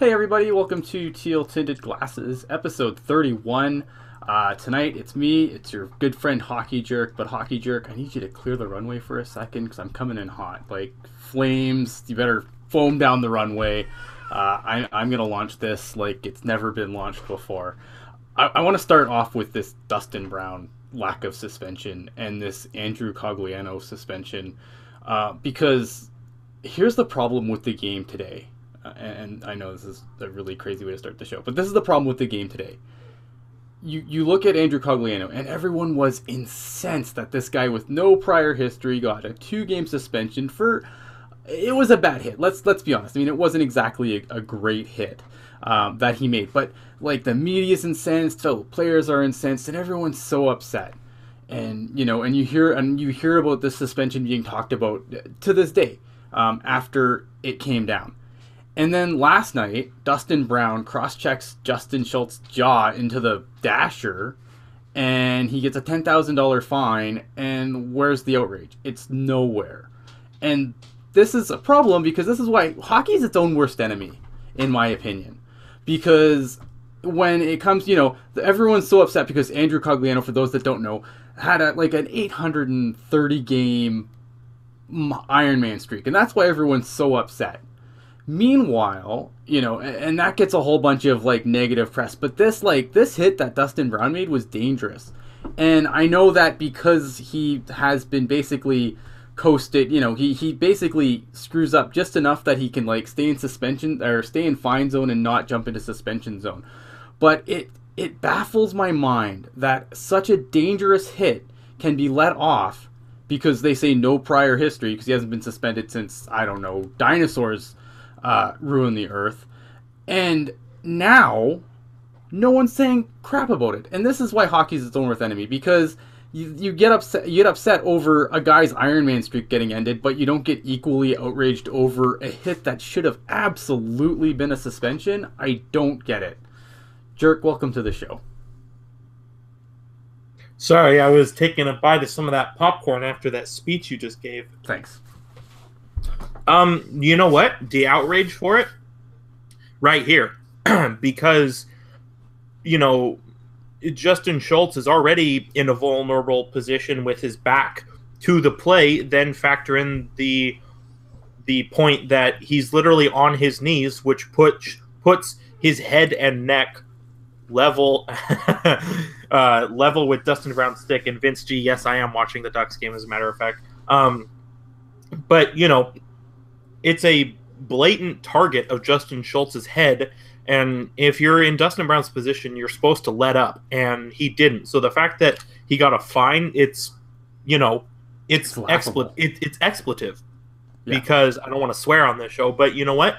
Hey everybody, welcome to Teal Tinted Glasses, episode 31. Tonight it's me, it's your good friend Hockey Jerk, but Hockey Jerk, I need you to clear the runway for a second because I'm coming in hot. Like, flames, you better foam down the runway. I'm going to launch this like it's never been launched before. I want to start off with this Dustin Brown lack of suspension and this Andrew Cogliano suspension because here's the problem with the game today. And I know this is a really crazy way to start the show, but this is the problem with the game today. You look at Andrew Cogliano, and everyone was incensed that this guy with no prior history got a 2-game suspension for... It was a bad hit. Let's be honest. I mean, it wasn't exactly a great hit that he made, but like the media's incensed, fellow players are incensed, and everyone's so upset. And and you hear about this suspension being talked about to this day after it came down. And then last night, Dustin Brown cross-checks Justin Schultz's jaw into the dasher, and he gets a $10,000 fine, and where's the outrage? It's nowhere. And this is a problem because this is why hockey is its own worst enemy, in my opinion. Because when it comes, everyone's so upset because Andrew Cogliano, for those that don't know, had an 830-game Ironman streak, and that's why everyone's so upset. Meanwhile, and that gets a whole bunch of negative press, but this hit that Dustin Brown made was dangerous. And I know that because he has been basically coasted, he basically screws up just enough that he can stay in suspension or stay in fine zone and not jump into suspension zone. But it baffles my mind that such a dangerous hit can be let off because they say no prior history because he hasn't been suspended since, I don't know, dinosaurs ruin the earth, and now no one's saying crap about it. And this is why hockey's its own worst enemy, because you get upset over a guy's Ironman streak getting ended, but you don't get equally outraged over a hit that should have absolutely been a suspension. I don't get it. Jerk, welcome to the show. Sorry, I was taking a bite of some of that popcorn after that speech you just gave. Thanks. You know what? The outrage for it? Right here. Because, Justin Schultz is already in a vulnerable position with his back to the play, then factor in the point that he's literally on his knees, which puts his head and neck level level with Dustin Brown's stick. And Vince G, yes, I am watching the Ducks game, as a matter of fact. But, it's a blatant target of Justin Schultz's head, and if you're in Dustin Brown's position, you're supposed to let up, and he didn't. So the fact that he got a fine, it's expletive. Yeah. Because I don't want to swear on this show, but you know what?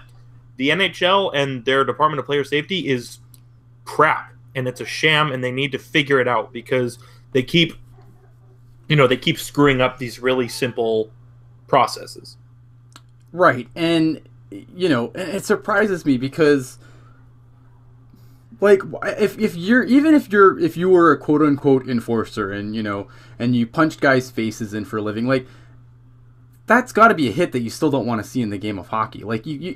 The NHL and their Department of Player Safety is crap, and it's a sham, and they need to figure it out because they keep screwing up these really simple processes. Right, and it surprises me because, if you were a quote unquote enforcer and you punched guys' faces in for a living, that's got to be a hit that you still don't want to see in the game of hockey.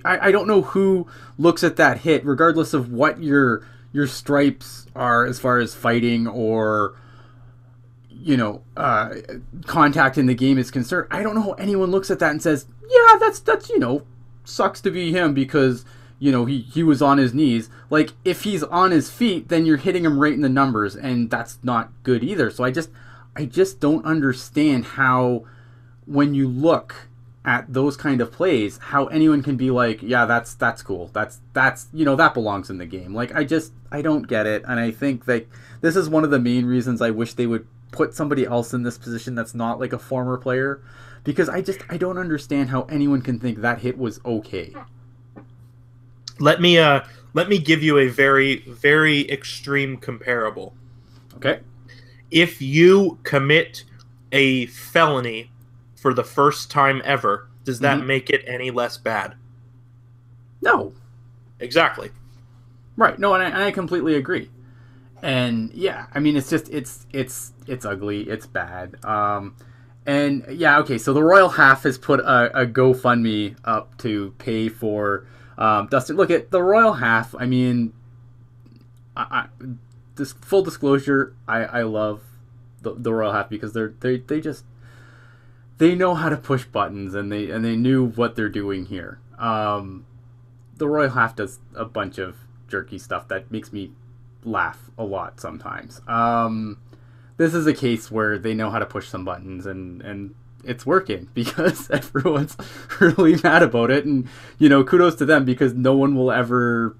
I don't know who looks at that hit, regardless of what your stripes are as far as fighting or contact in the game is concerned. I don't know how anyone looks at that and says, yeah, that's sucks to be him because he was on his knees. If he's on his feet, then you're hitting him right in the numbers, and that's not good either. So I just don't understand how, when you look at those kind of plays, how anyone can be like, yeah, that's cool, that's that belongs in the game. I don't get it. And I think this is one of the main reasons I wish they would put somebody else in this position that's not a former player, because I don't understand how anyone can think that hit was okay. Let me give you a very, very extreme comparable. Okay. If you commit a felony for the first time ever, does that make it any less bad? No. Exactly. Right. No, and I completely agree. And yeah, I mean, it's just it's ugly, it's bad. And yeah, okay. So the Royal Half has put a GoFundMe up to pay for Dustin, look at the Royal Half. I mean, this full disclosure, I love the Royal Half because they know how to push buttons, and they knew what they're doing here. The Royal Half does a bunch of jerky stuff that makes me laugh a lot sometimes. This is a case where they know how to push some buttons, and it's working because everyone's really mad about it, and kudos to them because no one will ever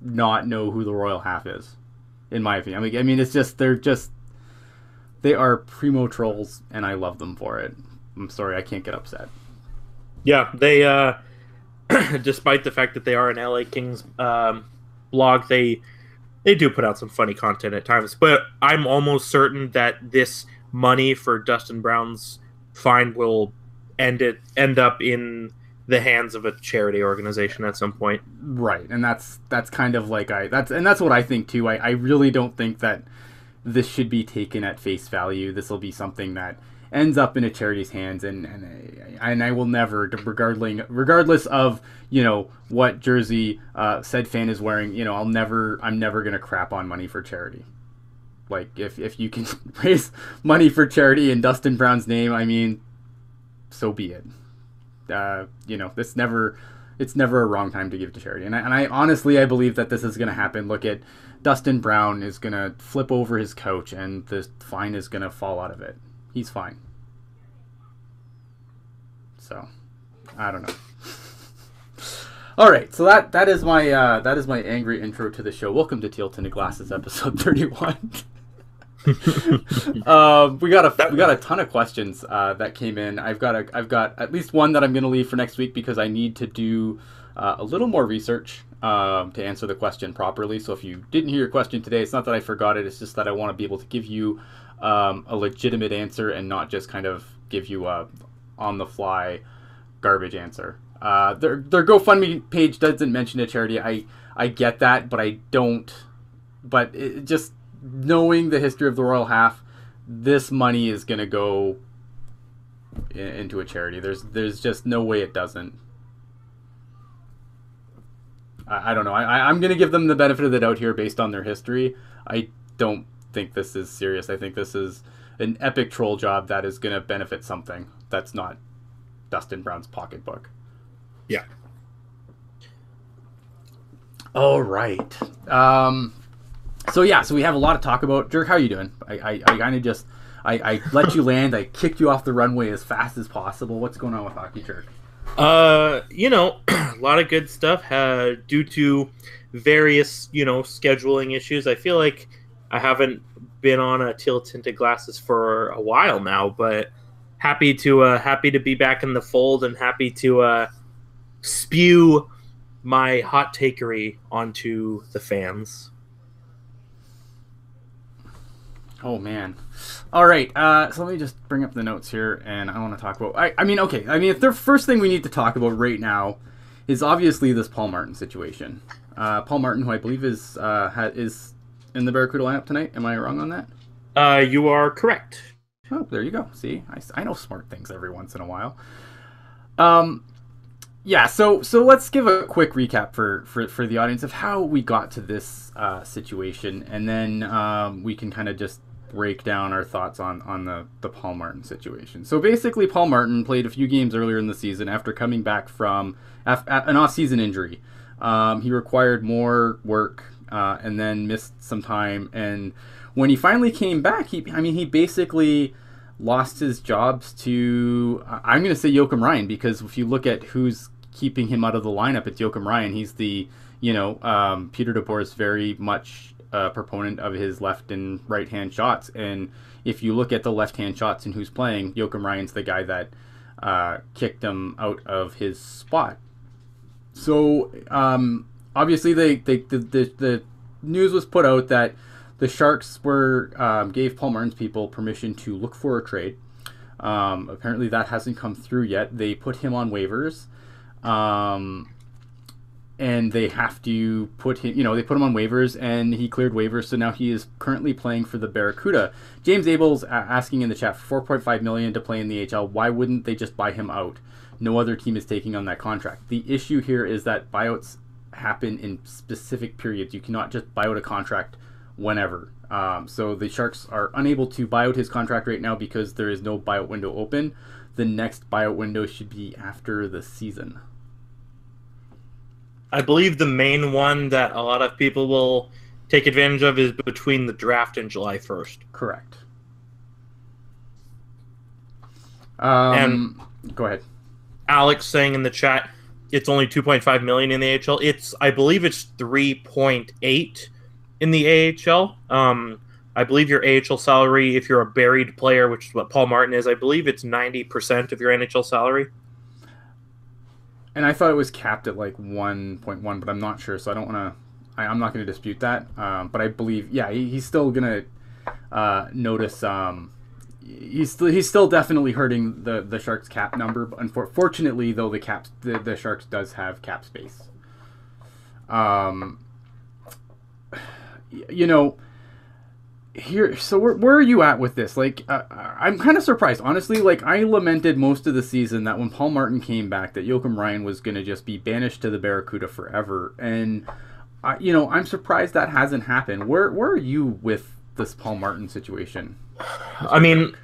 not know who the Royal Half is, in my opinion. I mean, it's just they are primo trolls, and I love them for it. I'm sorry, I can't get upset. Yeah, they despite the fact that they are an LA Kings blog, they do put out some funny content at times. But I'm almost certain that this money for Dustin Brown's fine will end up in the hands of a charity organization at some point. Right, and that's kind of like that's what I think too. I really don't think that this should be taken at face value. This will be something that ends up in a charity's hands, and I will never, regardless of what jersey said fan is wearing, I'm never gonna crap on money for charity. Like if you can raise money for charity in Dustin Brown's name, I mean, so be it. It's never a wrong time to give to charity, and I honestly I believe that this is gonna happen. Look at Dustin Brown is gonna flip over his couch, and the fine is gonna fall out of it. He's fine. So, I don't know. All right, so that is my angry intro to the show. Welcome to Teal Tinted Glasses, episode 31. We got a ton of questions that came in. I've got at least one that I'm going to leave for next week because I need to do a little more research to answer the question properly. So if you didn't hear your question today, it's not that I forgot it. It's just that I want to be able to give you a legitimate answer and not just kind of give you a on the fly garbage answer. Their GoFundMe page doesn't mention a charity. I get that, but I don't. But just knowing the history of the Royal Half, this money is going to go into a charity. There's just no way it doesn't. I don't know. I'm going to give them the benefit of the doubt here based on their history. I don't think this is serious. I think this is an epic troll job that is going to benefit something that's not Dustin Brown's pocketbook. Yeah. All right. So we have a lot to talk about. Jerk, how are you doing? I kind of just I let you land. I kicked you off the runway as fast as possible. What's going on with Hockey Jerk? A lot of good stuff due to various, scheduling issues. I feel like I haven't been on a Teal Tinted Glasses for a while now, but happy to be back in the fold and happy to spew my hot takery onto the fans. Oh man! All right, so let me just bring up the notes here, and I want to talk about. If the first thing we need to talk about right now is obviously this Paul Martin situation. Paul Martin, who I believe is in the Barracuda lineup tonight. Am I wrong on that? You are correct. Oh, there you go. See, I know smart things every once in a while. Yeah. So let's give a quick recap for the audience of how we got to this situation, and then we can kind of just break down our thoughts on the Paul Martin situation. So basically, Paul Martin played a few games earlier in the season after coming back from an off-season injury. He required more work and then missed some time. And when he finally came back, he basically lost his jobs to, I'm going to say Joakim Ryan, because if you look at who's keeping him out of the lineup, it's Joakim Ryan. He's the, Peter DeBoer is very much a proponent of his left and right hand shots, and if you look at the left hand shots and who's playing, Joakim Ryan's the guy that kicked him out of his spot. So obviously the news was put out that the Sharks gave Paul Martin's people permission to look for a trade. Apparently that hasn't come through yet. They put him on waivers. And they have to put him, they put him on waivers, and he cleared waivers, so now he is currently playing for the Barracuda. James Abel's asking in the chat for $4.5 million to play in the AHL. Why wouldn't they just buy him out? no other team is taking on that contract. The issue here is that buyouts happen in specific periods. You cannot just buy out a contract whenever. So the Sharks are unable to buy out his contract right now because there is no buyout window open. The next buyout window should be after the season. I believe the main one that a lot of people will take advantage of is between the draft and July 1st. Correct. And go ahead. Alex saying in the chat, it's only 2.5 million in the AHL. I believe it's 3.8 in the AHL. I believe your AHL salary, if you're a buried player, which is what Paul Martin is, I believe it's 90% of your NHL salary. And I thought it was capped at like 1.1, but I'm not sure, so I don't want to. I'm not going to dispute that. But I believe, yeah, he's still going to notice. He's still definitely hurting the Sharks cap number. But unfortunately, though, the Sharks does have cap space. You know, here. So where are you at with this? Like, I'm kind of surprised, honestly. Like, I lamented most of the season that when Paul Martin came back, that Joakim Ryan was going to just be banished to the Barracuda forever. And I'm surprised that hasn't happened. Where are you with this Paul Martin situation? I mean,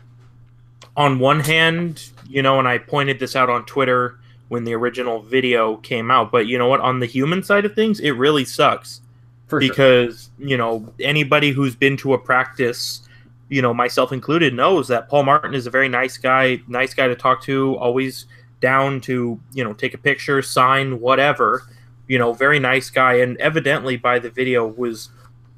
on one hand, and I pointed this out on Twitter when the original video came out, but you know what? On the human side of things, it really sucks. Because, anybody who's been to a practice, myself included, knows that Paul Martin is a very nice guy to talk to, always down to, take a picture, sign, whatever, very nice guy. And evidently by the video was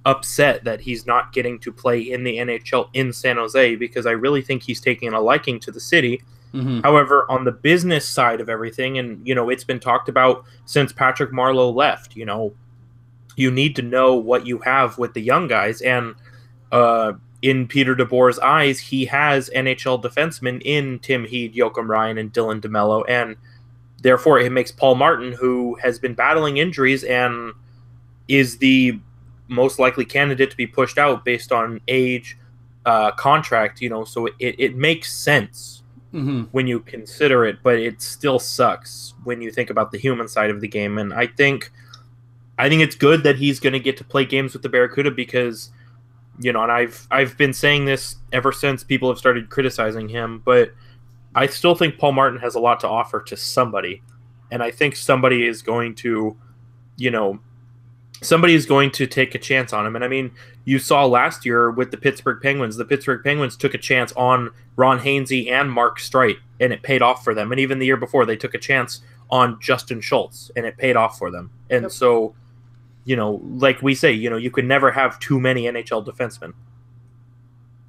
upset that he's not getting to play in the NHL in San Jose, because I really think he's taking a liking to the city. Mm-hmm. However, on the business side of everything, and, it's been talked about since Patrick Marleau left, you need to know what you have with the young guys. And in Peter DeBoer's eyes, he has NHL defensemen in Tim Heed, Joakim Ryan, and Dylan DeMello. And therefore, it makes Paul Martin, who has been battling injuries and is the most likely candidate to be pushed out based on age, contract, so it makes sense when you consider it, but it still sucks when you think about the human side of the game. And I think it's good that he's going to get to play games with the Barracuda because, and I've been saying this ever since people have started criticizing him, but I still think Paul Martin has a lot to offer to somebody. And I think somebody is going to take a chance on him. And I mean, you saw last year with the Pittsburgh Penguins took a chance on Ron Hainsey and Mark Streit, and it paid off for them. And even the year before, they took a chance on Justin Schultz, and it paid off for them. And Yep. So, like we say, you can never have too many NHL defensemen,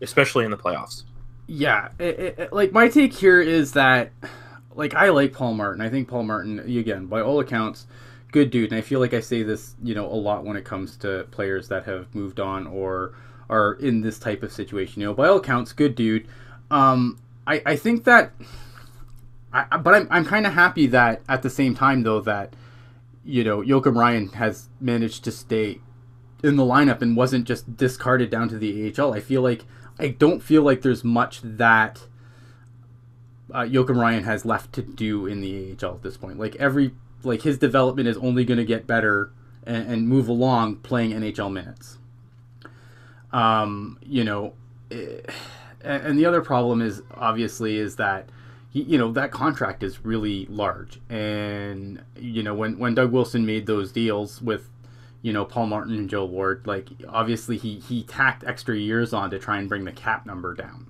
especially in the playoffs. Yeah, like my take here is that, like, I like Paul Martin. I think Paul Martin, again, by all accounts, good dude. And I feel like I say this, a lot when it comes to players that have moved on or are in this type of situation. By all accounts, good dude. I think that, but I'm kind of happy that at the same time, though, that, Joakim Ryan has managed to stay in the lineup and wasn't just discarded down to the AHL. I don't feel like there's much that Joakim Ryan has left to do in the AHL at this point. Like his development is only going to get better and move along playing NHL minutes. And the other problem is obviously that that contract is really large. And, when Doug Wilson made those deals with, Paul Martin and Joe Ward, like, obviously he tacked extra years on to try and bring the cap number down.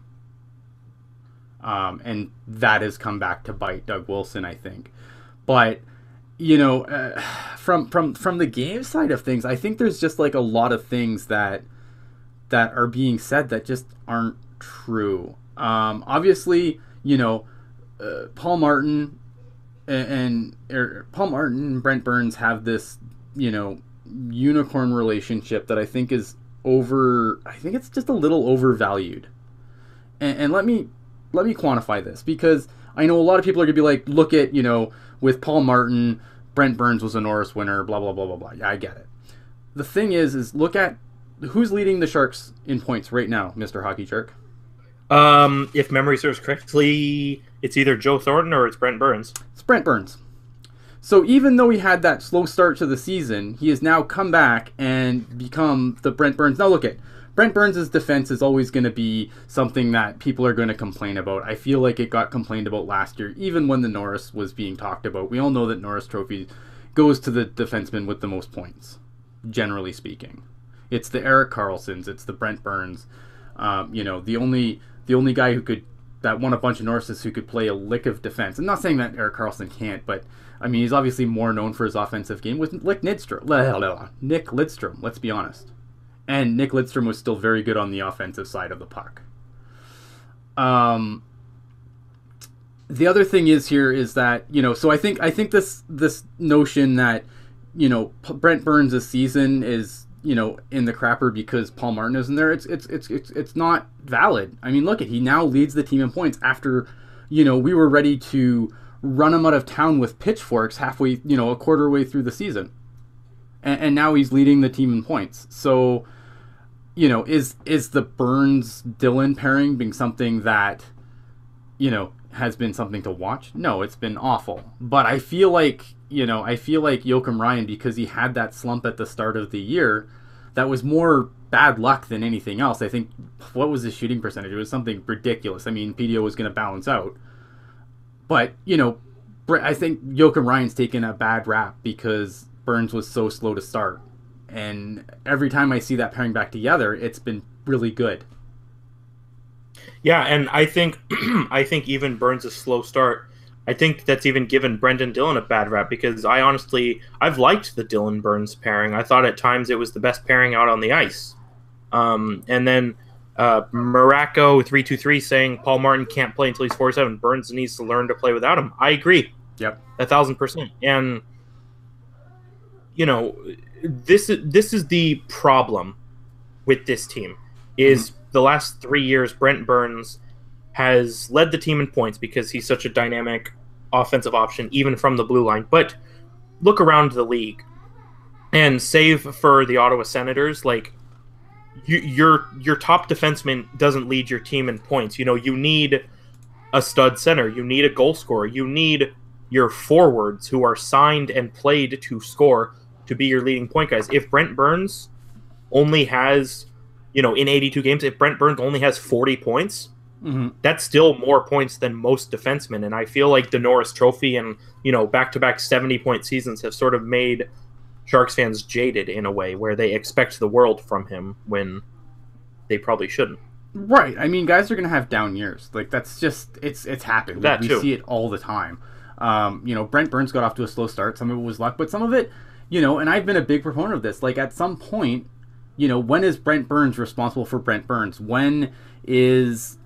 And that has come back to bite Doug Wilson, I think. But, from the game side of things, I think there's just like a lot of things that are being said that just aren't true. Obviously, Paul Martin and Brent Burns have this, unicorn relationship that I think is I think it's just a little overvalued. And let me quantify this, because I know a lot of people are going to be like, look at, with Paul Martin, Brent Burns was a Norris winner, blah, blah, blah, blah, blah. Yeah, I get it. The thing is look at who's leading the Sharks in points right now, Mr. Hockey Jerk. If memory serves correctly, It's either Joe Thornton or it's Brent Burns. It's Brent Burns. So even though he had that slow start to the season, he has now come back and become the Brent Burns. Now look at Brent Burns' defense is always going to be something that people are going to complain about. I feel like it got complained about last year, even when the Norris was being talked about. We all know that Norris Trophy goes to the defenseman with the most points, generally speaking. It's the Erik Karlssons, it's the Brent Burns. The only guy that won a bunch of Norrises who could play a lick of defense. I'm not saying that Erik Karlsson can't, but I mean, he's obviously more known for his offensive game with Nick Lidstrom, let's be honest. And Nick Lidstrom was still very good on the offensive side of the puck. The other thing is that, so I think this notion that, Brent Burns' season is, in the crapper because Paul Martin isn't there, it's not valid. I mean, look, he now leads the team in points after, we were ready to run him out of town with pitchforks halfway, a quarter way through the season. And now he's leading the team in points. So, is the Burns-Dillon pairing being something that, has been something to watch? No, it's been awful. But I feel like Joakim Ryan, because he had that slump at the start of the year, that was more bad luck than anything else. I think, what was his shooting percentage? It was something ridiculous. I mean, PDO was going to balance out. But, I think Joakim Ryan's taken a bad rap because Burns was so slow to start. And every time I see that pairing back together, it's been really good. Yeah, and I think even Burns' slow start, I think that's even given Brendan Dillon a bad rap, because I've liked the Dillon-Burns pairing. I thought at times it was the best pairing out on the ice. And then Morocco323 saying Paul Martin can't play until he's 47. Burns needs to learn to play without him. I agree. Yep. 1,000%. And, this is the problem with this team, is the last 3 years Brent Burns has led the team in points because he's such a dynamic offensive option, even from the blue line. But look around the league, and save for the Ottawa Senators, like, your top defenseman doesn't lead your team in points. You need a stud center. You need a goal scorer. You need your forwards who are signed and played to score to be your leading point guys. If Brent Burns only has, in 82 games, if Brent Burns only has 40 points, that's still more points than most defensemen. And I feel like the Norris Trophy and, back-to-back 70-point seasons have sort of made Sharks fans jaded in a way where they expect the world from him when they probably shouldn't. Right. I mean, guys are going to have down years. Like, that's just, it's happened. We see it all the time. Brent Burns got off to a slow start. Some of it was luck, but some of it, and I've been a big proponent of this. Like, at some point, when is Brent Burns responsible for Brent Burns? When is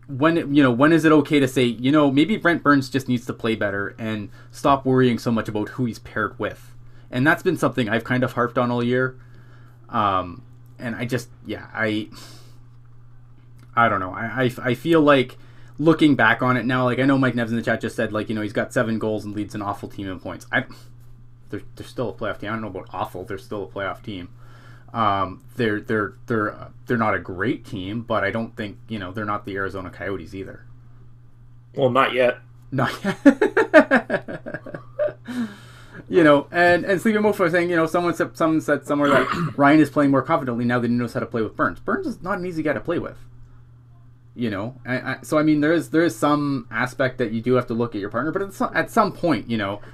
it okay to say, maybe Brent Burns just needs to play better and stop worrying so much about who he's paired with? And that's been something I've kind of harped on all year. And I just, I don't know. I feel like looking back on it now, like, I know Mike Nevs in the chat just said, like, he's got 7 goals and leads an awful team in points. They're still a playoff team. I don't know about awful. They're still a playoff team. They're not a great team, but I don't think, they're not the Arizona Coyotes either. Well, not yet. Not yet. And Sleepy Mofo was saying, someone said somewhere that Ryan is playing more confidently now that he knows how to play with Burns. Burns is not an easy guy to play with. So I mean, there is some aspect that you do have to look at your partner, but at some point,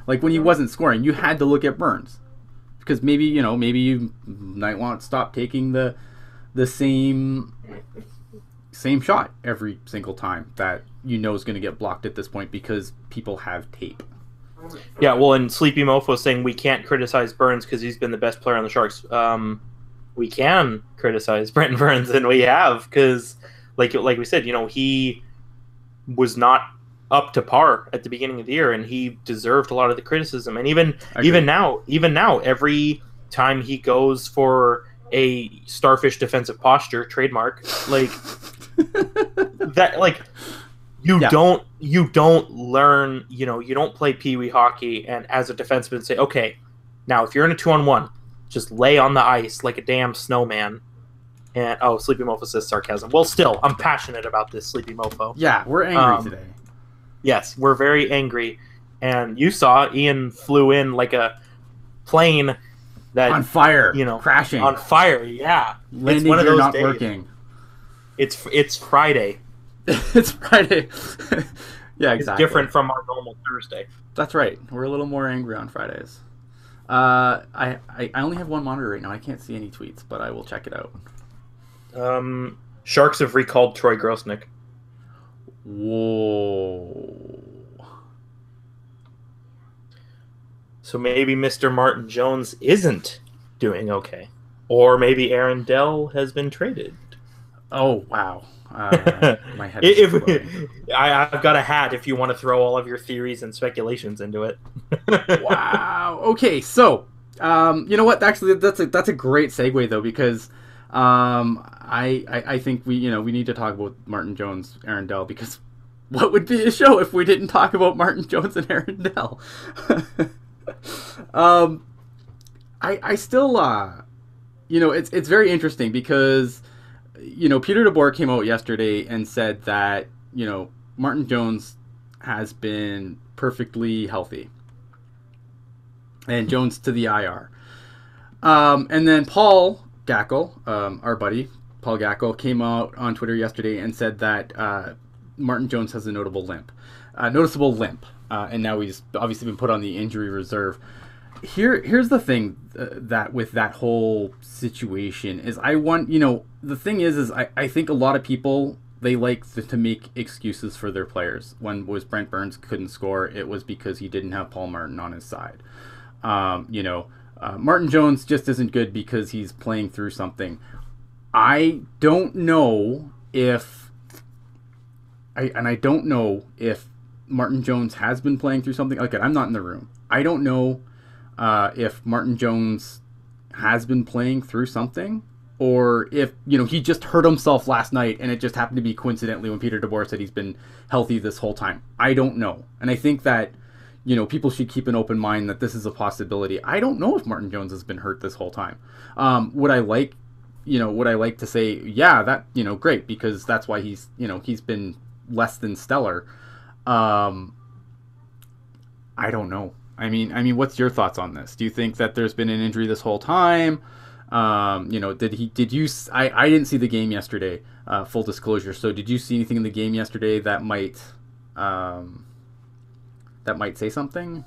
like when he wasn't scoring, you had to look at Burns, because maybe you might want to stop taking the same shot every single time that is going to get blocked at this point because people have tape. Yeah, well, and Sleepy Mofo saying we can't criticize Burns because he's been the best player on the Sharks. We can criticize Brent Burns, and we have, because like we said, he was not up to par at the beginning of the year, and he deserved a lot of the criticism. And even now, every time he goes for a starfish defensive posture trademark, like that, like you don't learn, you don't play peewee hockey and as a defenseman say, okay, now if you're in a 2-on-1, just lay on the ice like a damn snowman. And Sleepy Mofo says sarcasm. Well, still, I'm passionate about this, Sleepy Mofo. Yeah, we're angry today. Yes, we're very angry. And you saw Ian flew in like a plane that, On fire, you know, crashing, on fire. Yeah, it's landing one of gear those not days. working. It's Friday. It's Friday. Yeah, It's exactly. different from our normal Thursday. That's right. We're a little more angry on Fridays. I only have one monitor right now. I can't see any tweets, but I will check it out. Sharks have recalled Troy Grosnick. Whoa. So maybe Mr. Martin Jones isn't doing okay. Or maybe Aaron Dell has been traded. Oh, wow. My head is exploding. I've got a hat if you want to throw all of your theories and speculations into it. Wow. Okay, so you know what? Actually, that's a great segue though, because I think we need to talk about Martin Jones, Aaron Dell, because what would be a show if we didn't talk about Martin Jones and Aaron Dell? I still it's very interesting because Peter DeBoer came out yesterday and said that Martin Jones has been perfectly healthy. And Jones to the IR. And then Paul Gackle, our buddy, Paul Gackle, came out on Twitter yesterday and said that Martin Jones has a noticeable limp. And now he's obviously been put on the injury reserve. Here's the thing that with that whole situation is the thing is I think a lot of people, they like to make excuses for their players. When Brent Burns couldn't score, it was because he didn't have Paul Martin on his side. Martin Jones just isn't good because he's playing through something. I don't know if Martin Jones has been playing through something. Okay, I'm not in the room. I don't know if Martin Jones has been playing through something, or if he just hurt himself last night and it just happened to be coincidentally when Peter DeBoer said he's been healthy this whole time. I don't know, and I think that people should keep an open mind that this is a possibility. I don't know if Martin Jones has been hurt this whole time. Would I like to say, yeah, that, great, because that's why he's been less than stellar. I don't know. I mean, what's your thoughts on this? Do you think that there's been an injury this whole time? I didn't see the game yesterday, full disclosure. So did you see anything in the game yesterday that might say something?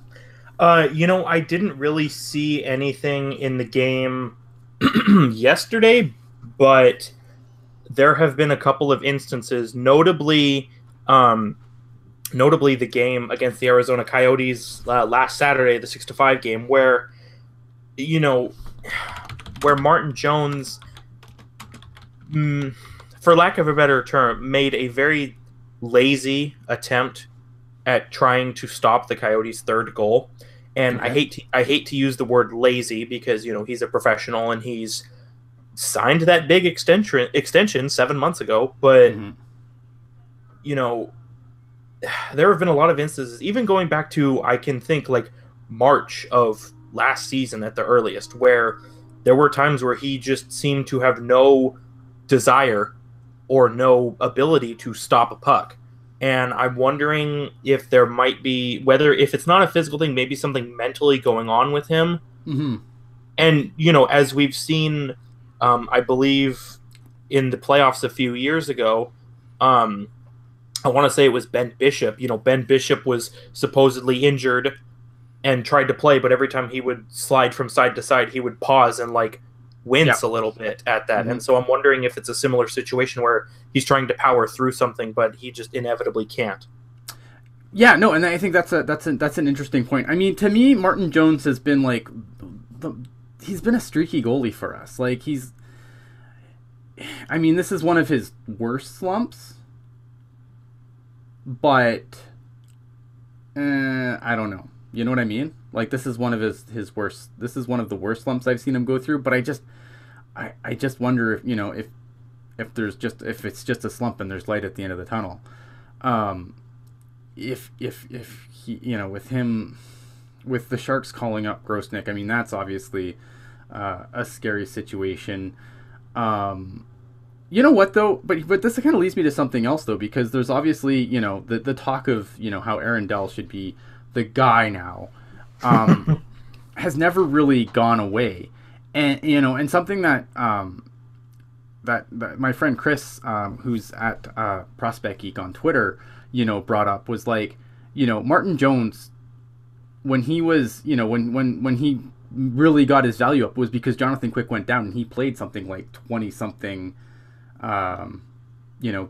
I didn't really see anything in the game yesterday, but there have been a couple of instances, notably the game against the Arizona Coyotes last Saturday, the 6-5 game, where Martin Jones, for lack of a better term, made a very lazy attempt at trying to stop the Coyotes' third goal. And okay. I hate to use the word lazy because he's a professional and he's signed that big extension 7 months ago, but there have been a lot of instances, even going back to, I can think, like March of last season at the earliest, where there were times where he just seemed to have no desire or no ability to stop a puck. And I'm wondering if there might be, if it's not a physical thing, maybe something mentally going on with him. Mm-hmm. And, as we've seen, I believe in the playoffs a few years ago, I want to say it was Ben Bishop. Ben Bishop was supposedly injured and tried to play, but every time he would slide from side to side, he would pause and wince a little bit at that. Mm-hmm. And so I'm wondering if it's a similar situation where he's trying to power through something, but he just inevitably can't. Yeah, no, and I think that's an interesting point. I mean, to me, Martin Jones has been he's been a streaky goalie for us. This is one of his worst slumps, but I don't know. You know what I mean? This is one of his worst. This is one of the worst slumps I've seen him go through. But I just wonder if if it's just a slump and there's light at the end of the tunnel. If he with the Sharks calling up Grosnick, that's obviously a scary situation. You know what though, but this kind of leads me to something else though, because there's obviously the talk of how Aaron Dell should be the guy now, has never really gone away, and something that that my friend Chris, who's at Prospect Geek on Twitter, brought up was like, Martin Jones, when he was, when he really got his value up was because Jonathan Quick went down and he played something like 20 something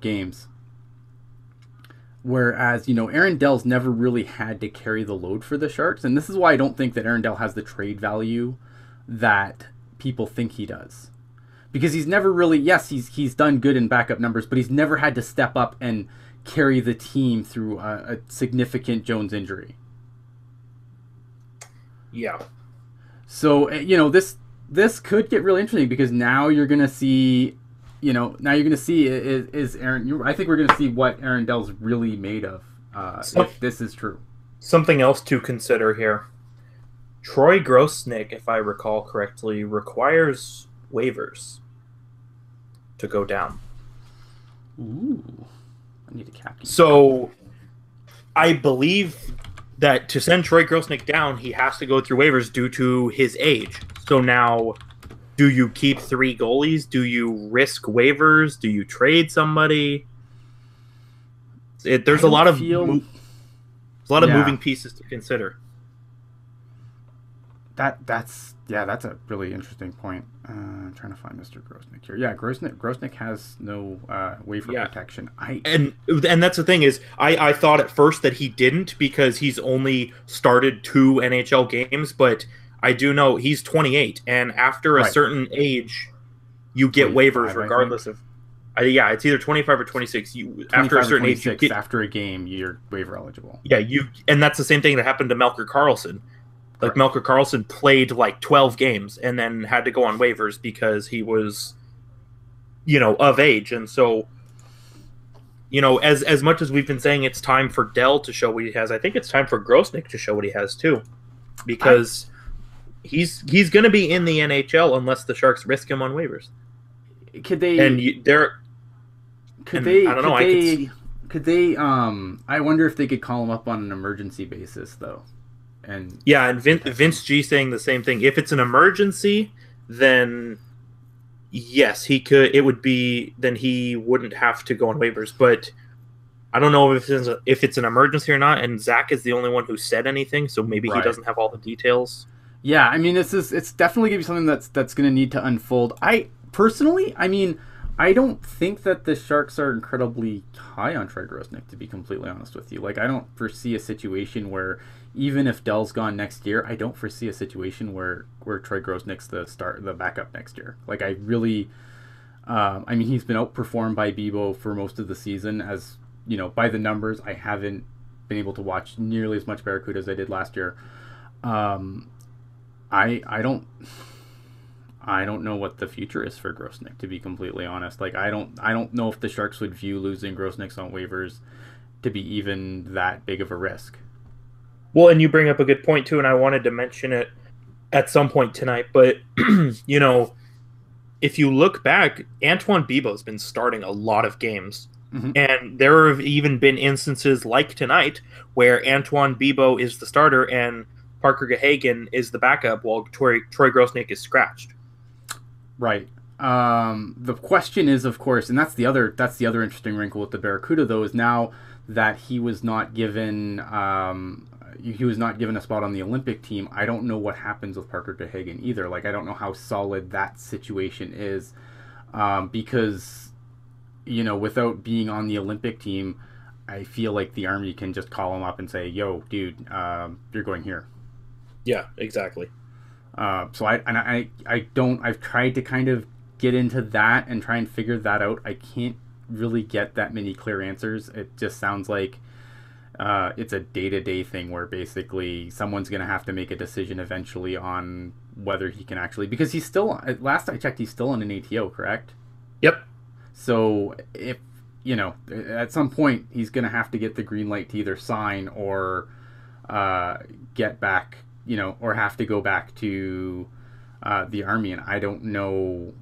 games. Whereas, Aaron Dell's never really had to carry the load for the Sharks. And this is why I don't think that Aaron Dell has the trade value that people think he does. Because he's never really, yes, he's done good in backup numbers, but he's never had to step up and carry the team through a significant Jones injury. Yeah. So, this could get really interesting because now you're going to see, is Aaron, I think we're going to see what Aaron Dell's really made of, if this is true. Something else to consider here. Troy Grosnick, if I recall correctly, requires waivers to go down. Ooh. I need a captain. So, I believe that to send Troy Grosnick down, he has to go through waivers due to his age. So now, do you keep 3 goalies? Do you risk waivers? Do you trade somebody? There's a lot of moving pieces to consider. That's a really interesting point. I'm trying to find Mr. Grosnick here. Yeah, Grosnick has no waiver protection. And that's the thing is, I thought at first that he didn't because he's only started 2 NHL games, but I do know he's 28, and after a certain age, you get waivers regardless of. It's either 25 or 26. After a certain age, after a game, you're waiver eligible. Yeah, and that's the same thing that happened to Melker Karlsson. Like, Melker Karlsson played like 12 games and then had to go on waivers because he was, of age. And so, as much as we've been saying it's time for Dell to show what he has, I think it's time for Grosnick to show what he has too. Because he's going to be in the NHL unless the Sharks risk him on waivers. Could they... I wonder if they could call him up on an emergency basis, though. And Vince G saying the same thing. If it's an emergency, then yes, he could. It would be then he wouldn't have to go on waivers. But I don't know if it's an emergency or not. And Zach is the only one who said anything, so maybe he doesn't have all the details. Yeah, I mean, it's definitely gonna be something that's gonna need to unfold. I don't think that the Sharks are incredibly high on Troy Grosnick, to be completely honest with you. Like, I don't foresee a situation where, even if Dell's gone next year, I don't foresee a situation where Troy Grosnick's the backup next year. Like, I really, he's been outperformed by Bibo for most of the season. As by the numbers, I haven't been able to watch nearly as much Barracuda as I did last year. I don't know what the future is for Grosnick, to be completely honest. Like, I don't know if the Sharks would view losing Grosnick on waivers to be even that big of a risk. Well, and you bring up a good point too, and I wanted to mention it at some point tonight, but if you look back, Antoine Bibeau's been starting a lot of games. Mm-hmm. And there have even been instances like tonight where Antoine Bibeau is the starter and Parker Gahagen is the backup while Troy Grosnick is scratched. Right. The question is, of course, and that's the other interesting wrinkle with the Barracuda, though, is now that he was not given a spot on the Olympic team. I don't know what happens with Parker Gahagen either. Like, I don't know how solid that situation is, because without being on the Olympic team, I feel like the Army can just call him up and say, "Yo, dude, you're going here." Yeah, exactly. So I've tried to kind of get into that and try and figure that out. I can't really get that many clear answers. It just sounds like it's a day-to-day thing where basically someone's going to have to make a decision eventually on whether he can actually, because he's still, last I checked, he's still on an ATO, correct? Yep. So if, at some point he's going to have to get the green light to either sign or get back, or have to go back to the Army, and I don't know.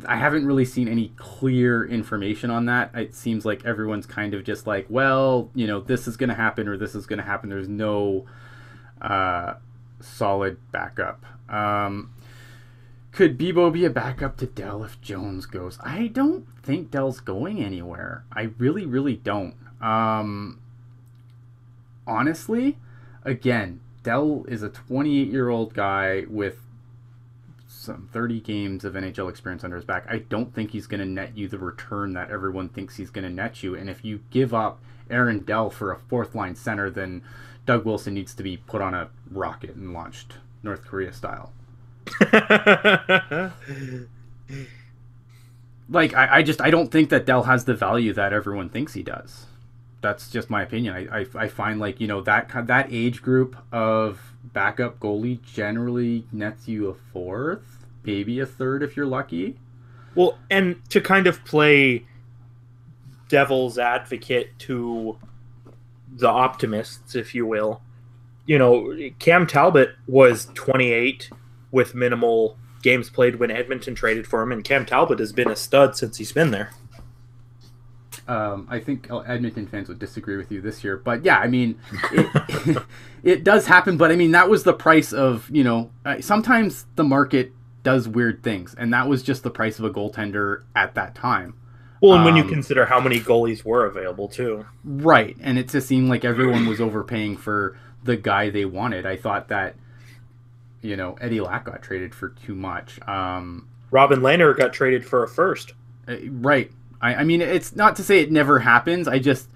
I haven't really seen any clear information on that. It seems like everyone's kind of just like, well, this is going to happen or this is going to happen. There's no solid backup. Could Bebo be a backup to Dell if Jones goes? I don't think Dell's going anywhere. I really, really don't. Honestly, again, Dell is a 28-year-old guy with some 30 games of NHL experience under his back. I don't think he's going to net you the return that everyone thinks he's going to net you. And if you give up Aaron Dell for a fourth-line center, then Doug Wilson needs to be put on a rocket and launched North Korea style. Like, I don't think that Dell has the value that everyone thinks he does. That's just my opinion. I find, like, that age group of backup goalie generally nets you a fourth, maybe a third if you're lucky. Well, and to kind of play devil's advocate to the optimists, if you will, Cam Talbot was 28 with minimal games played when Edmonton traded for him, and Cam Talbot has been a stud since he's been there. I think Edmonton fans would disagree with you this year, but yeah, I mean, it does happen. But I mean, that was the price of sometimes the market does weird things, and that was just the price of a goaltender at that time. Well, and when you consider how many goalies were available too, right? And it just seemed like everyone was overpaying for the guy they wanted. I thought that Eddie Lack got traded for too much. Robin Lehner got traded for a first. Right. I mean, it's not to say it never happens. I just,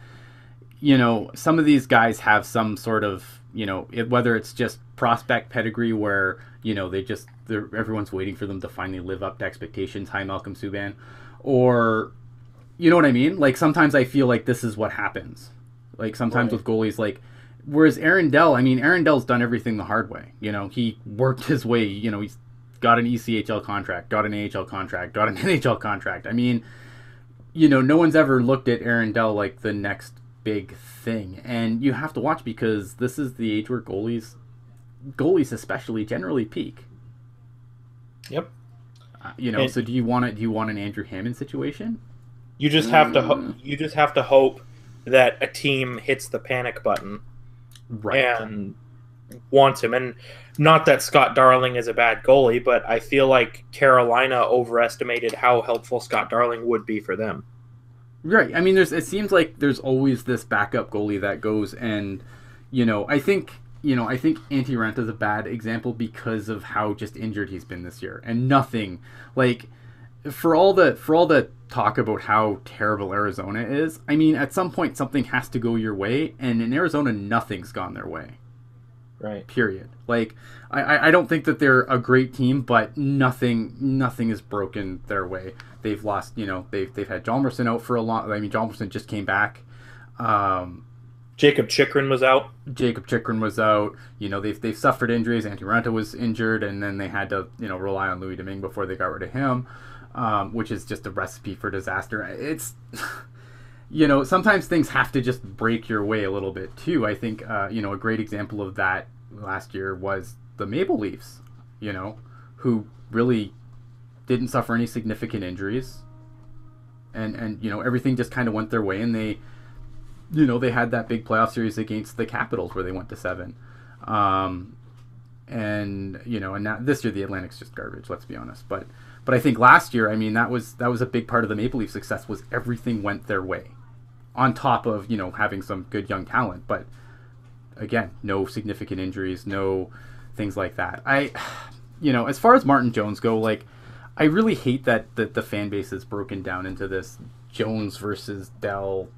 some of these guys have some sort of, whether it's just prospect pedigree where, everyone's waiting for them to finally live up to expectations. Hi, Malcolm Subban. Or, you know what I mean? Like, sometimes I feel like this is what happens. Like, sometimes with goalies, like, whereas Aaron Dell's done everything the hard way. He worked his way, he's got an ECHL contract, got an AHL contract, got an NHL contract. I mean, no one's ever looked at Aaron Dell like the next big thing. And you have to watch because this is the age where goalies especially generally peak. Yep. So do you want an Andrew Hammond situation? You just have to hope that a team hits the panic button. Right. And wants him. And not that Scott Darling is a bad goalie, but I feel like Carolina overestimated how helpful Scott Darling would be for them. Right. I mean, it seems like there's always this backup goalie that goes, and I think Antti Raanta is a bad example because of how just injured he's been this year, and nothing like for all the talk about how terrible Arizona is. I mean, at some point something has to go your way, and in Arizona nothing's gone their way. Right. Period. Like, I don't think that they're a great team, but nothing is broken their way. They've lost, they've had Hjalmarsson out for a long. I mean, Hjalmarsson just came back. Jacob Chikrin was out. They've suffered injuries. Antti Raanta was injured, and then they had to rely on Louis Domingue before they got rid of him, which is just a recipe for disaster. It's sometimes things have to just break your way a little bit too. I think, a great example of that last year was the Maple Leafs, who really didn't suffer any significant injuries. And everything just kind of went their way, and they had that big playoff series against the Capitals where they went to 7. And now this year the Atlantic's just garbage, let's be honest. But I think last year, I mean, that was a big part of the Maple Leaf success was everything went their way. On top of, having some good young talent. But, again, no significant injuries, no things like that. As far as Martin Jones go, like, I really hate that the fan base is broken down into this Jones versus Dell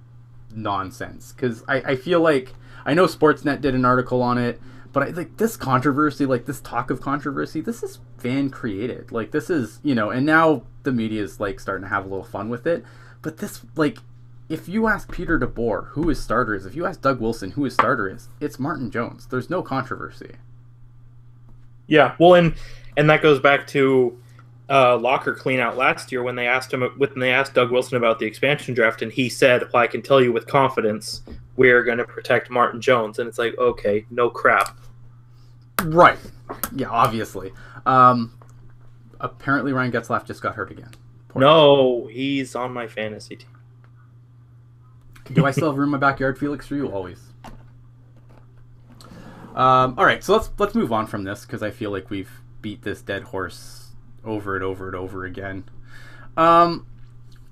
nonsense. Because I feel like, I know Sportsnet did an article on it, but this controversy, like this talk of controversy, this is fan created. Like, this is, and now the media is, like, starting to have a little fun with it. But this, like, if you ask Peter DeBoer who his starter is, if you ask Doug Wilson who his starter is, it's Martin Jones. There's no controversy. Yeah, well, and that goes back to locker cleanout last year when they asked Doug Wilson about the expansion draft, and he said, "Well, I can tell you with confidence, we're going to protect Martin Jones." And it's like, okay, no crap. Right. Yeah, obviously. Apparently Ryan Getzlaf just got hurt again. No, he's on my fantasy team. Do I still have room in my backyard, Felix? For you, always. All right, so let's move on from this because I feel like we've beat this dead horse over and over and over again.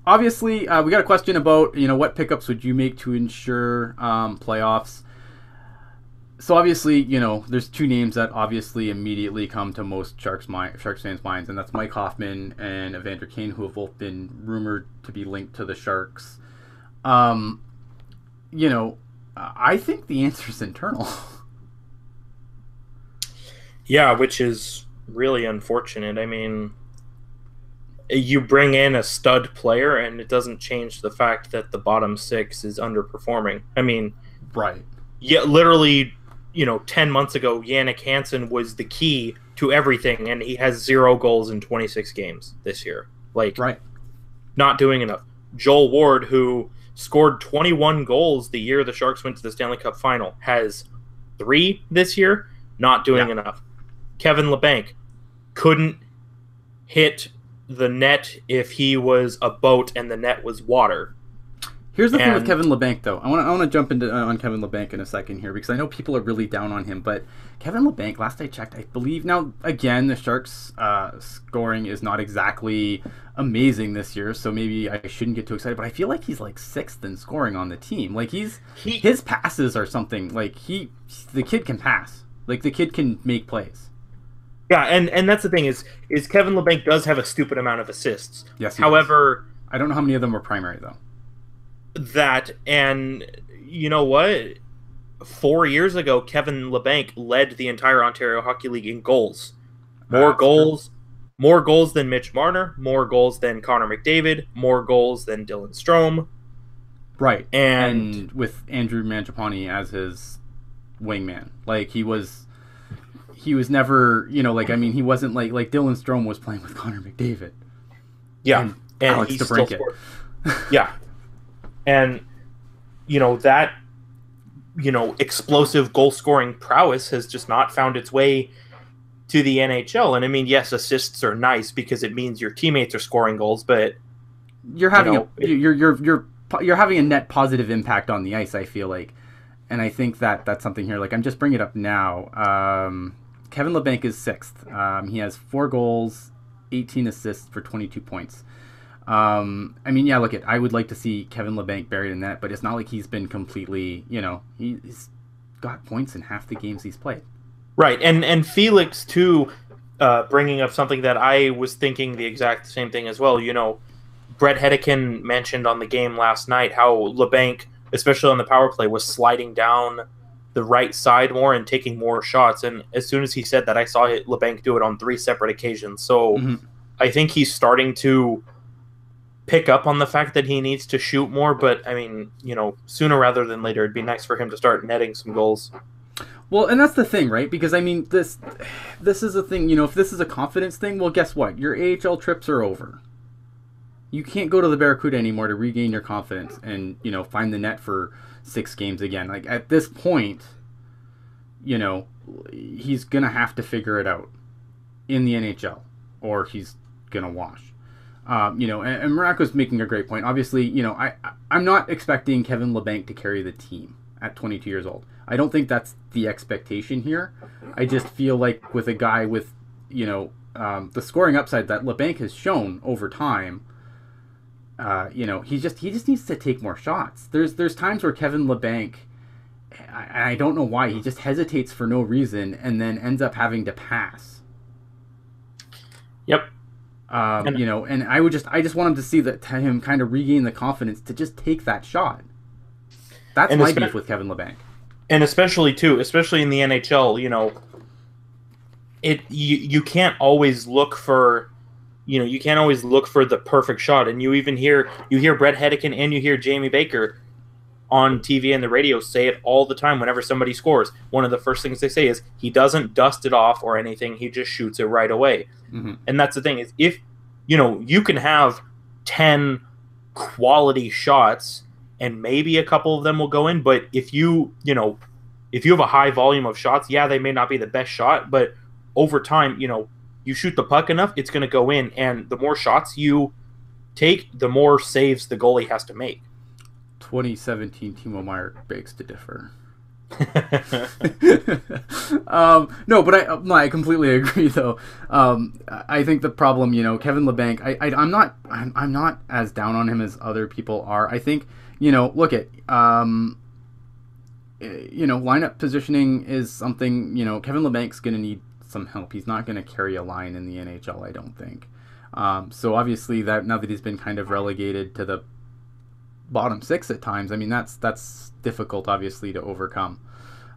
Obviously, we got a question about what pickups would you make to ensure playoffs. So obviously, there's two names that obviously immediately come to most Sharks fans' minds, and that's Mike Hoffman and Evander Kane, who have both been rumored to be linked to the Sharks. I think the answer is internal. Yeah, which is really unfortunate. I mean, you bring in a stud player, and it doesn't change the fact that the bottom six is underperforming. I mean, right. Yeah, literally, 10 months ago, Jannik Hansen was the key to everything, and he has 0 goals in 26 games this year. Right. Not doing enough. Joel Ward, who scored 21 goals the year the Sharks went to the Stanley Cup final, has 3 this year, not doing enough. Kevin Labanc couldn't hit the net if he was a boat and the net was water. Here's the thing with Kevin Labanc, though. I want to jump into on Kevin Labanc in a second here because I know people are really down on him. But Kevin Labanc, last I checked, I believe now again the Sharks' scoring is not exactly amazing this year, so maybe I shouldn't get too excited. But I feel like he's like 6th in scoring on the team. Like his passes are something like the kid can pass. Like the kid can make plays. Yeah, and that's the thing is Kevin Labanc does have a stupid amount of assists. Yes. However, I don't know how many of them were primary though. That, and you know what? 4 years ago, Kevin Labanc led the entire Ontario Hockey League in goals. More goals than Mitch Marner, more goals than Connor McDavid, more goals than Dylan Strome. Right, and with Andrew Mangiapane as his wingman, like he was never, he wasn't like Dylan Strome was playing with Connor McDavid. Yeah, and Alex he still DeBrincat. scored. Yeah. And, that, explosive goal-scoring prowess has just not found its way to the NHL. And, I mean, yes, assists are nice because it means your teammates are scoring goals, but... You're having you're having a net positive impact on the ice, I feel like. And I think that's something here. Like, I'm just bringing it up now. Kevin Labanc is 6th. He has 4 goals, 18 assists for 22 points. I would like to see Kevin Labanc buried in that, but it's not like he's been completely, he's got points in half the games he's played. Right, and Felix, too, bringing up something that I was thinking the exact same thing as well. Brett Hedican mentioned on the game last night how Labanc, especially on the power play, was sliding down the right side more and taking more shots, and as soon as he said that, I saw Labanc do it on 3 separate occasions, so I think he's starting to pick up on the fact that he needs to shoot more, but I mean, sooner rather than later, it'd be nice for him to start netting some goals. Well, and that's the thing, right? Because I mean, this is a thing. If this is a confidence thing, well, guess what? Your AHL trips are over. You can't go to the Barracuda anymore to regain your confidence and find the net for 6 games again. Like at this point, he's gonna have to figure it out in the NHL, or he's gonna wash. And Maracco's making a great point. Obviously, I'm not expecting Kevin Labanc to carry the team at 22 years old. I don't think that's the expectation here. I just feel like with a guy with, the scoring upside that Labanc has shown over time, he just needs to take more shots. There's times where Kevin Labanc, I don't know why, he just hesitates for no reason and then ends up having to pass. Yep. And I just want him to see him kind of regain the confidence to just take that shot. That's my beef with Kevin Labanc. And especially in the NHL, you can't always look for, the perfect shot. And you hear Brett Hedican and you hear Jamie Baker on TV and the radio say it all the time whenever somebody scores. One of the first things they say is he doesn't dust it off or anything. He just shoots it right away. Mm-hmm. And that's the thing is if, you can have 10 quality shots and maybe a couple of them will go in. But if you have a high volume of shots, yeah, they may not be the best shot, but over time, you shoot the puck enough, it's going to go in, and the more shots you take, the more saves the goalie has to make. 2017 Timo Meier begs to differ. No, but I completely agree though. I think the problem, Kevin Labanc, I'm not as down on him as other people are. I think, look at, lineup positioning is something, Kevin Labanc's going to need some help. He's not going to carry a line in the NHL, I don't think. So obviously that now that he's been kind of relegated to the bottom six at times, I mean, that's difficult obviously to overcome.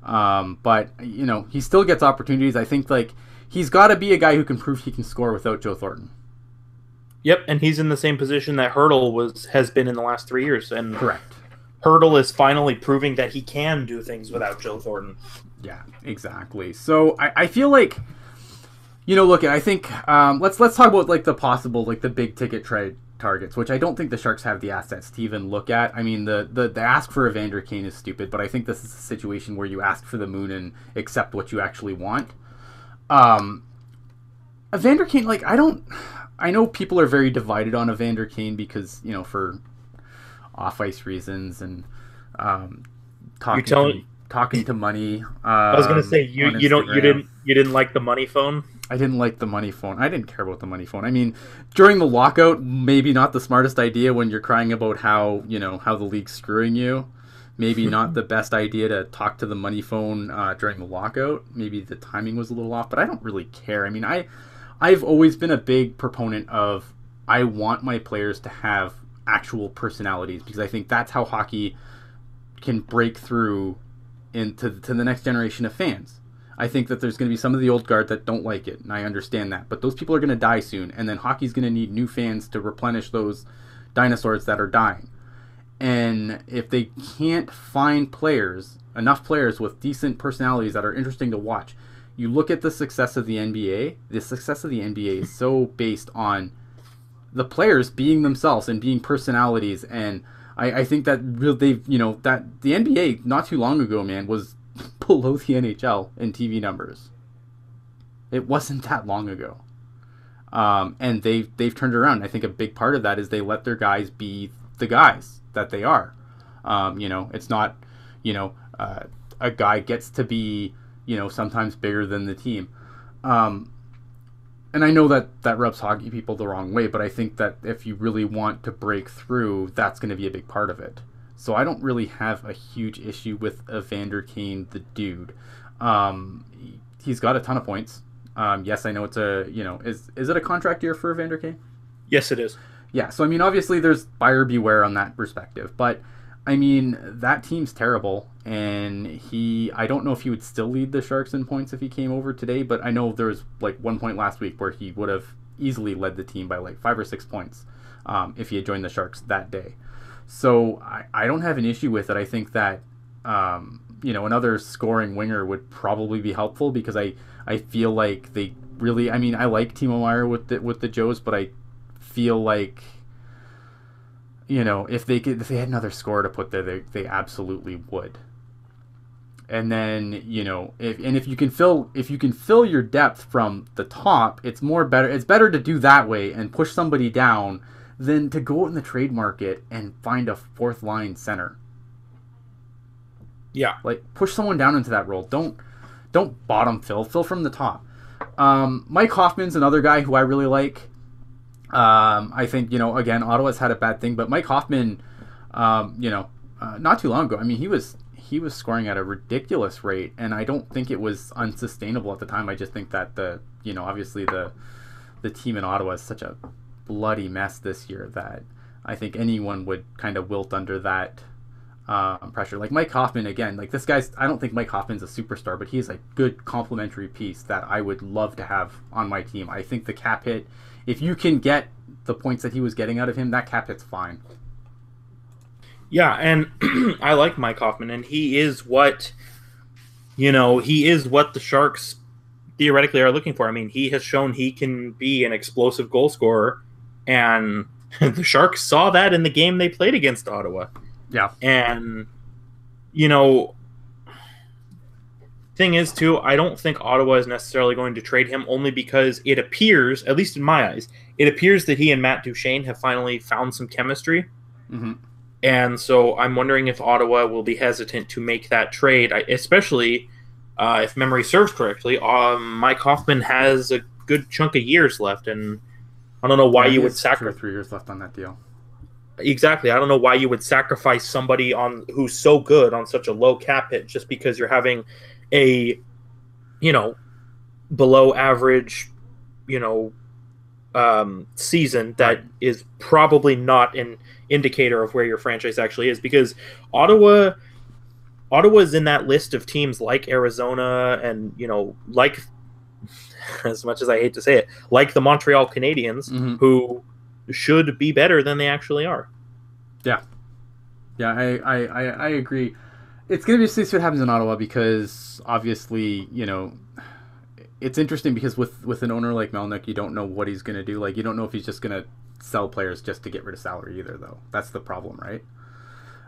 But he still gets opportunities. I think he's got to be a guy who can prove he can score without Joe Thornton. Yep, and he's in the same position that Hertl has been in the last 3 years. And correct. Hertl is finally proving that he can do things without Joe Thornton. Yeah, exactly. So I feel like, look, I think let's talk about the possible the big ticket trade targets, which I don't think the Sharks have the assets to even look at. I mean, the ask for Evander Kane is stupid, but I think this is a situation where you ask for the moon and accept what you actually want. Evander Kane, I know people are very divided on Evander Kane because, for off-ice reasons and talking to money. I was going to say you didn't like the money phone. I didn't like the money phone. I didn't care about the money phone. I mean, during the lockout, maybe not the smartest idea when you're crying about how the league's screwing you. Maybe not the best idea to talk to the money phone during the lockout. Maybe the timing was a little off, but I don't really care. I mean, I've always been a big proponent of I want my players to have actual personalities because I think that's how hockey can break through into the next generation of fans. I think that there's going to be some of the old guard that don't like it, and I understand that. But those people are going to die soon, and then hockey's going to need new fans to replenish those dinosaurs that are dying. And if they can't find enough players with decent personalities that are interesting to watch, you look at the success of the NBA. The success of the NBA is so based on the players being themselves and being personalities. And I think that that the NBA not too long ago, man, was below the NHL in TV numbers. It wasn't that long ago. And they've turned around. I think a big part of that is they let their guys be the guys that they are. It's not, a guy gets to be, sometimes bigger than the team. And I know that rubs hockey people the wrong way, but I think that if you really want to break through, that's going to be a big part of it. So I don't really have a huge issue with Evander Kane, the dude. He's got a ton of points. Yes, I know it's is it a contract year for Evander Kane? Yes, it is. Yeah, so I mean, obviously there's buyer beware on that perspective, but I mean, that team's terrible, and I don't know if he would still lead the Sharks in points if he came over today, but I know there was one point last week where he would have easily led the team by 5 or 6 points if he had joined the Sharks that day. So I don't have an issue with it. I think that another scoring winger would probably be helpful because I feel like they really, I mean, I like Timo Meier with the Joes, but I feel like if they had another scorer to put there, they absolutely would. And then if you can fill your depth from the top, it's better to do that way and push somebody down than to go out in the trade market and find a fourth line center. Yeah, push someone down into that role. Don't bottom fill from the top. Mike Hoffman's another guy who I really like. I think again, Ottawa's had a bad thing, but Mike Hoffman, not too long ago, I mean, he was scoring at a ridiculous rate, and I don't think it was unsustainable at the time. I just think that obviously the team in Ottawa is such a bloody mess this year that I think anyone would kind of wilt under that pressure. Mike Hoffman, again, this guy's, I don't think Mike Hoffman's a superstar, but he's a good complementary piece that I would love to have on my team. I think the cap hit, if you can get the points that he was getting out of him, that cap hit's fine. Yeah, and I like Mike Hoffman, and he is what the Sharks theoretically are looking for. I mean, he has shown he can be an explosive goal scorer, and the Sharks saw that in the game they played against Ottawa. Yeah. And, thing is, too, I don't think Ottawa is necessarily going to trade him only because it appears, at least in my eyes, it appears that he and Matt Duchene have finally found some chemistry. Mm-hmm. And so I'm wondering if Ottawa will be hesitant to make that trade, especially if memory serves correctly. Mike Hoffman has a good chunk of years left, and I don't know why you would sacrifice 3 years left on that deal. Exactly. I don't know why you would sacrifice somebody on who's so good on such a low cap hit just because you're having a, below average, season that is probably not an indicator of where your franchise actually is, because Ottawa's in that list of teams like Arizona and, like, as much as I hate to say it, like the Montreal Canadiens, mm-hmm. who should be better than they actually are. Yeah. Yeah, I agree. It's going to be interesting to see what happens in Ottawa because, obviously, it's interesting because with an owner like Melnyk, you don't know what he's going to do. Like, you don't know if he's just going to sell players just to get rid of salary either, though. That's the problem, right?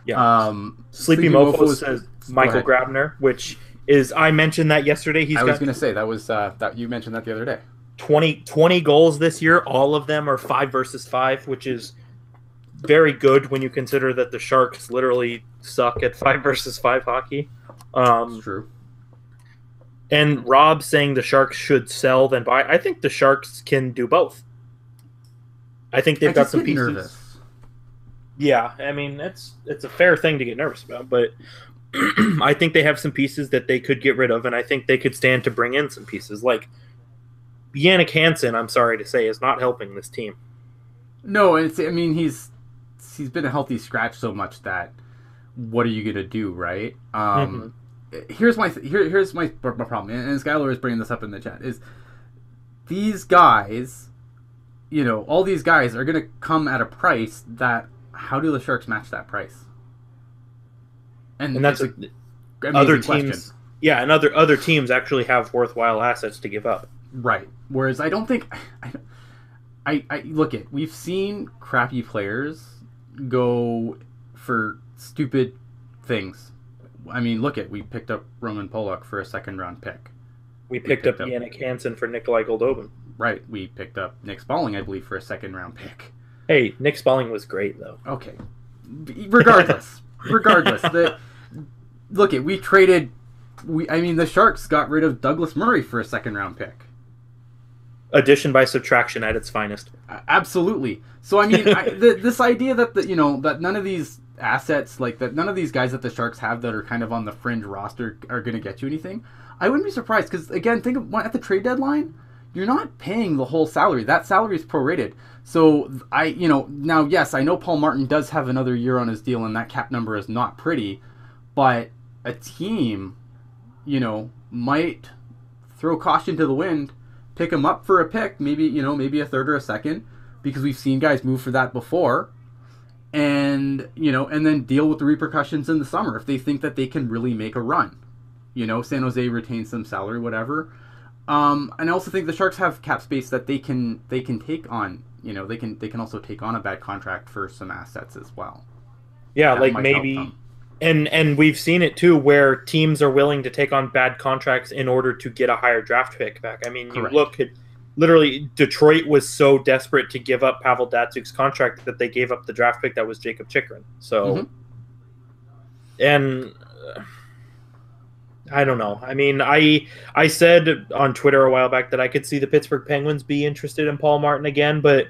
Yeah. Sleepy Mofo says Michael Grabner, which is, I mentioned that yesterday. I was going to say, that was that you mentioned that the other day. 20 goals this year. All of them are 5 versus 5, which is very good when you consider that the Sharks literally suck at 5 versus 5 hockey. That's true. And Rob saying the Sharks should sell then buy. I think the Sharks can do both. I think they've got some pieces. Nervous. Yeah, I mean, it's a fair thing to get nervous about, but I think they have some pieces that they could get rid of, and I think they could stand to bring in some pieces. Like Jannik Hansen, I'm sorry to say, is not helping this team. No, he's been a healthy scratch so much that what are you going to do, right? Here's my problem, and Skylar is bringing this up in the chat, is these guys, all these guys are going to come at a price that, how do the Sharks match that price? And that's other teams. Yeah, and other teams actually have worthwhile assets to give up. Right. Whereas I don't think I look at, we've seen crappy players go for stupid things. I mean, we picked up Roman Polak for a second-round pick. We picked up Jannik Hansen for Nikolai Goldobin. Right. We picked up Nick Spalling, I believe, for a second-round pick. Hey, Nick Spalling was great, though. Okay. Regardless. We traded... the Sharks got rid of Douglas Murray for a second-round pick. Addition by subtraction at its finest. Absolutely. So, this idea that, that none of these assets, that none of these guys that the Sharks have that are kind of on the fringe roster are going to get you anything, I wouldn't be surprised, because, again, think of at the trade deadline, you're not paying the whole salary. That salary is prorated. So, now, yes, I know Paul Martin does have another year on his deal, and that cap number is not pretty, but a team, might throw caution to the wind, pick him up for a pick, maybe a third or a second, because we've seen guys move for that before, and then deal with the repercussions in the summer if they think that they can really make a run. San Jose retains some salary, whatever. And I also think the Sharks have cap space that they can take on. They can also take on a bad contract for some assets as well. Yeah, that maybe. And we've seen it too, where teams are willing to take on bad contracts in order to get a higher draft pick back. I mean, Correct. You look at literally Detroit was so desperate to give up Pavel Datsyuk's contract that they gave up the draft pick that was Jacob Chychrun. So, and I don't know. I mean, I said on Twitter a while back that I could see the Pittsburgh Penguins be interested in Paul Martin again, but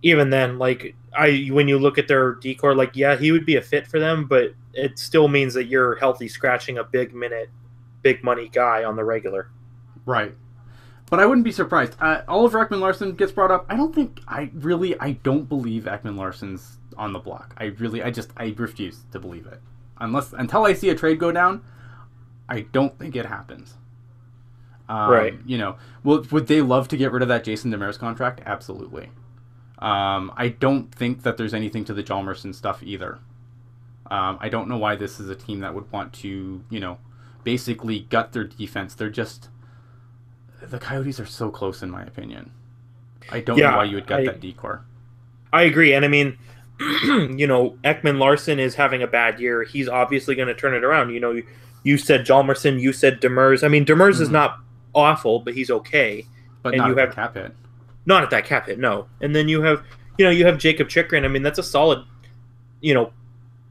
even then, when you look at their decor, yeah, he would be a fit for them, but it still means that you're healthy scratching a big money guy on the regular. Right. But I wouldn't be surprised. Oliver Ekman-Larsson gets brought up. I don't believe Ekman-Larsson's on the block. I refuse to believe it. Until I see a trade go down, I don't think it happens. Right. Would they love to get rid of that Jason Demers contract? Absolutely. I don't think that there's anything to the Hjalmarsson stuff either. I don't know why this is a team that would want to, basically gut their defense. They're just... The Coyotes are so close, in my opinion. I don't know why you would gut that decor. I agree. And I mean, Ekman-Larsson is having a bad year. He's obviously going to turn it around. You said Jalmerson. You said Demers. I mean, Demers is Mhm. not awful, but he's okay. But And not you at that have cap hit. not at that cap hit, no. And then you have Jacob Chikrin. I mean, that's a solid, you know,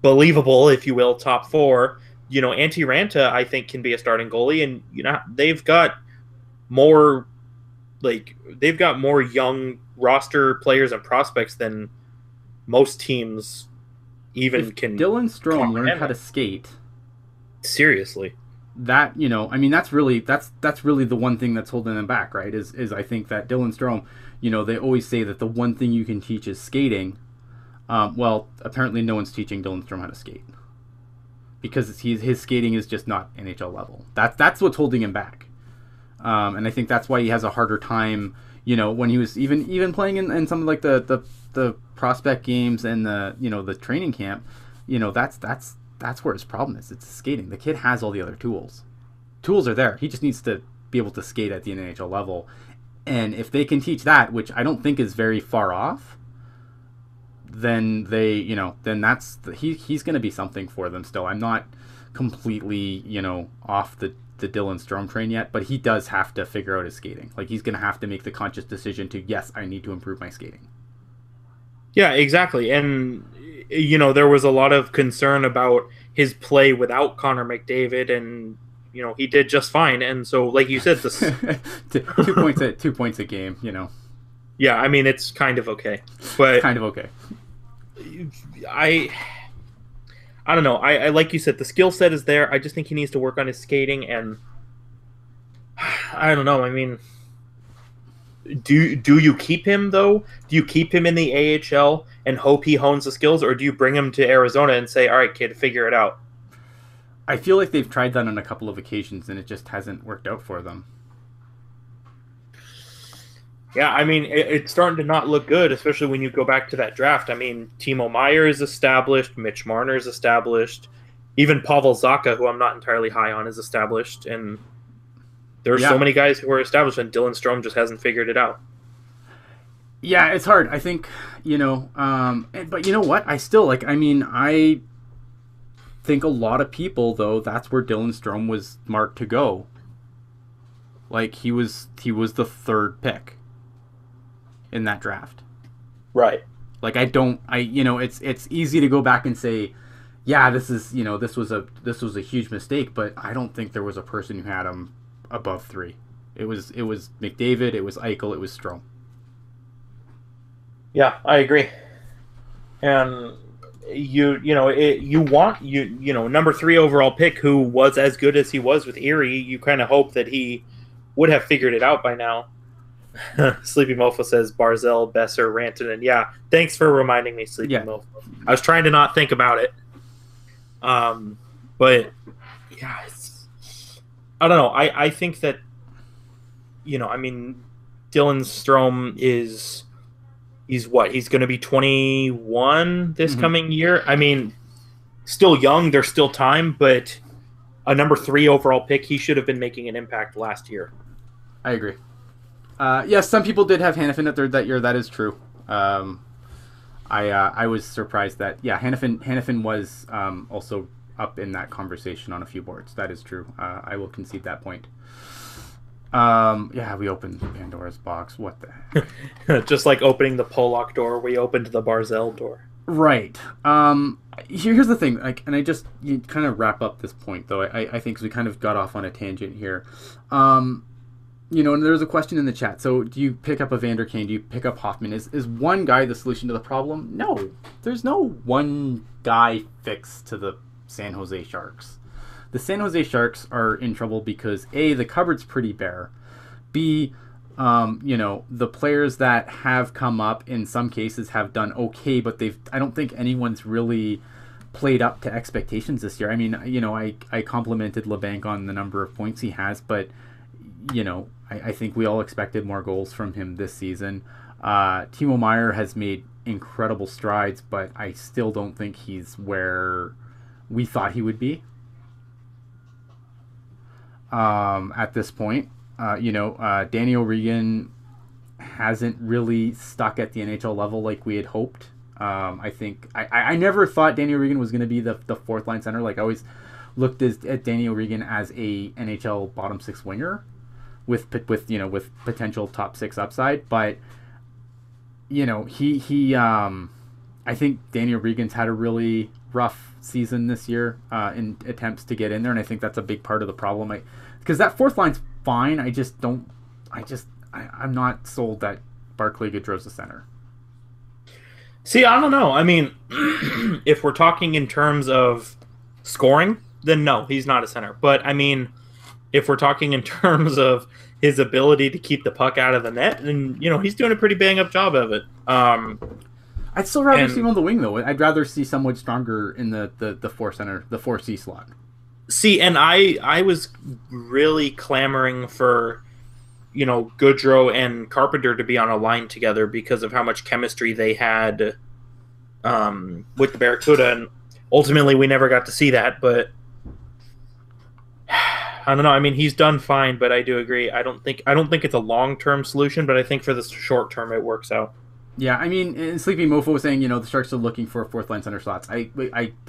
believable, if you will, top four. Antti Ranta, I think, can be a starting goalie, and more they've got more young roster players and prospects than most teams even If can Dylan Strome learned comprehend. how to skate, Seriously. that I mean that's really the one thing that's holding them back, right? Is I think that Dylan Strome, they always say that the one thing you can teach is skating. Well, apparently no one's teaching Dylan Strome how to skate because his skating is just not NHL level. That's what's holding him back, and I think that's why he has a harder time. When he was even playing in some of like the prospect games and the training camp, that's where his problem is. It's skating. The kid has all the other tools. Tools are there. He just needs to be able to skate at the NHL level. And if they can teach that, which I don't think is very far off, then he's going to be something for them still. I'm not completely, off the Dylan Strome train yet, but he does have to figure out his skating. Like he's going to have to make the conscious decision to, yes, I need to improve my skating. Yeah, exactly. And there was a lot of concern about his play without Connor McDavid, and he did just fine. And so, like you said, this 2 points a game. Yeah, I mean it's kind of okay, but it's kind of okay. I don't know. I like you said, the skill set is there. I just think he needs to work on his skating, and I don't know. I mean, do you keep him though? Do you keep him in the AHL and hope he hones the skills, or do you bring him to Arizona and say, "All right, kid, figure it out"? I feel like they've tried that on a couple of occasions, and it just hasn't worked out for them. Yeah, I mean, it's starting to not look good, especially when you go back to that draft. I mean, Timo Meier is established, Mitch Marner is established, even Pavel Zacha, who I'm not entirely high on, is established, and there are so many guys who are established, and Dylan Strome just hasn't figured it out. Yeah, it's hard. I think, but you know what? I still, I think a lot of people, though, that's where Dylan Strome was marked to go. Like, he was the third pick in that draft. Right. Like, it's easy to go back and say, yeah, this was a huge mistake, but I don't think there was a person who had him above 3. It was McDavid, it was Eichel, it was Strome. Yeah, I agree. And you want number 3 overall pick, who was as good as he was with Erie. You kind of hope that he would have figured it out by now. Sleepy Mofo says Barzell, Besser, Rantanen. Yeah, thanks for reminding me, Sleepy Mofo. I was trying to not think about it. But yeah, I don't know. I think that I mean, Dylan Strome he's going to be 21 this coming year. I mean, still young. There's still time, but a number 3 overall pick, he should have been making an impact last year. I agree. Yes, some people did have Hanifin at third that year. That is true. I was surprised that Hanifin was also up in that conversation on a few boards. That is true. I will concede that point. We opened Pandora's box. What the heck? Just like opening the Pollock door, we opened the Barzell door. Right. Here's the thing. You kind of wrap up this point, though. I think 'cause we kind of got off on a tangent here. And there's a question in the chat. So, do you pick up Evander Kane? Do you pick up Hoffman? Is one guy the solution to the problem? No. There's no one guy fix to the San Jose Sharks. The San Jose Sharks are in trouble because A, the cupboard's pretty bare. B, the players that have come up in some cases have done okay, but I don't think anyone's really played up to expectations this year. I mean, I complimented LeBanc on the number of points he has, but I think we all expected more goals from him this season. Timo Meier has made incredible strides, but I still don't think he's where we thought he would be at this point. Danny O'Regan hasn't really stuck at the NHL level like we had hoped. I think I never thought Danny O'Regan was going to be the fourth line center. Like, I always looked at Danny O'Regan as a NHL bottom six winger with potential top six upside, but I think Danny O'Regan's had a really rough season this year in attempts to get in there, and I think that's a big part of the problem. Because that fourth line's fine, I'm not sold that Barclay Goodrow's the center. See, I don't know. I mean, if we're talking in terms of scoring, then no, he's not a center. But I mean, if we're talking in terms of his ability to keep the puck out of the net, then he's doing a pretty bang up job of it. I'd still rather see him on the wing, though. I'd rather see someone stronger in the 4 center, the 4C slot. See, and I was really clamoring for, Goodrow and Carpenter to be on a line together because of how much chemistry they had with the Barracuda, and ultimately we never got to see that. But I don't know. I mean, he's done fine, but I do agree. I don't think it's a long-term solution, but I think for the short term it works out. Yeah, I mean, Sleepy Mofo was saying, the Sharks are looking for fourth line center slots. I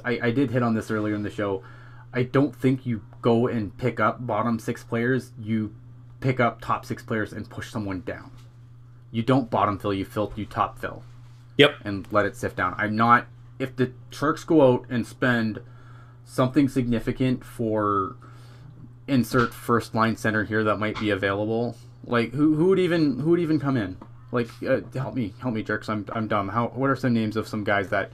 did hit on this earlier in the show. I don't think you go and pick up bottom six players. You pick up top six players and push someone down. You don't bottom fill, you top fill. Yep. And let it sift down. If the Sharks go out and spend something significant for insert first line center here that might be available, like who would even come in? Like, help me, jerks. I'm dumb. What are some names of some guys that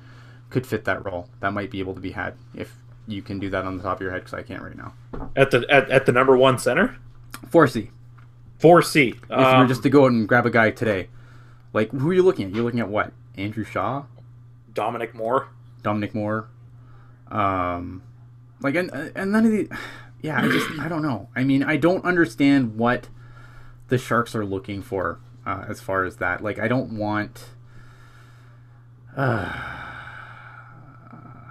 could fit that role that might be able to be had? If you can do that on the top of your head, because I can't right now. At the number one center, 4C. 4C. If you were just to go out and grab a guy today, like who are you looking at? You're looking at what? Andrew Shaw, Dominic Moore. Like and none of the. Yeah, I don't know. I mean, I don't understand what the Sharks are looking for. As far as that, like, I don't want. I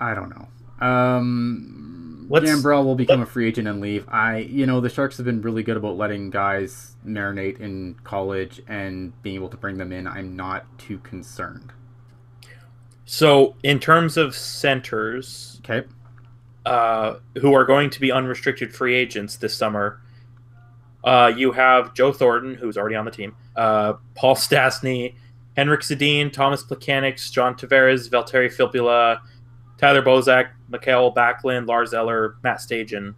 don't know. Gambrell will become a free agent and leave. The Sharks have been really good about letting guys marinate in college and being able to bring them in. I'm not too concerned. So, in terms of centers, okay, who are going to be unrestricted free agents this summer. You have Joe Thornton, who's already on the team, Paul Stastny, Henrik Sedin, Thomas Plekanec, John Tavares, Valtteri Filppula, Tyler Bozak, Mikhail Backlund, Lars Eller, Matt Stajan.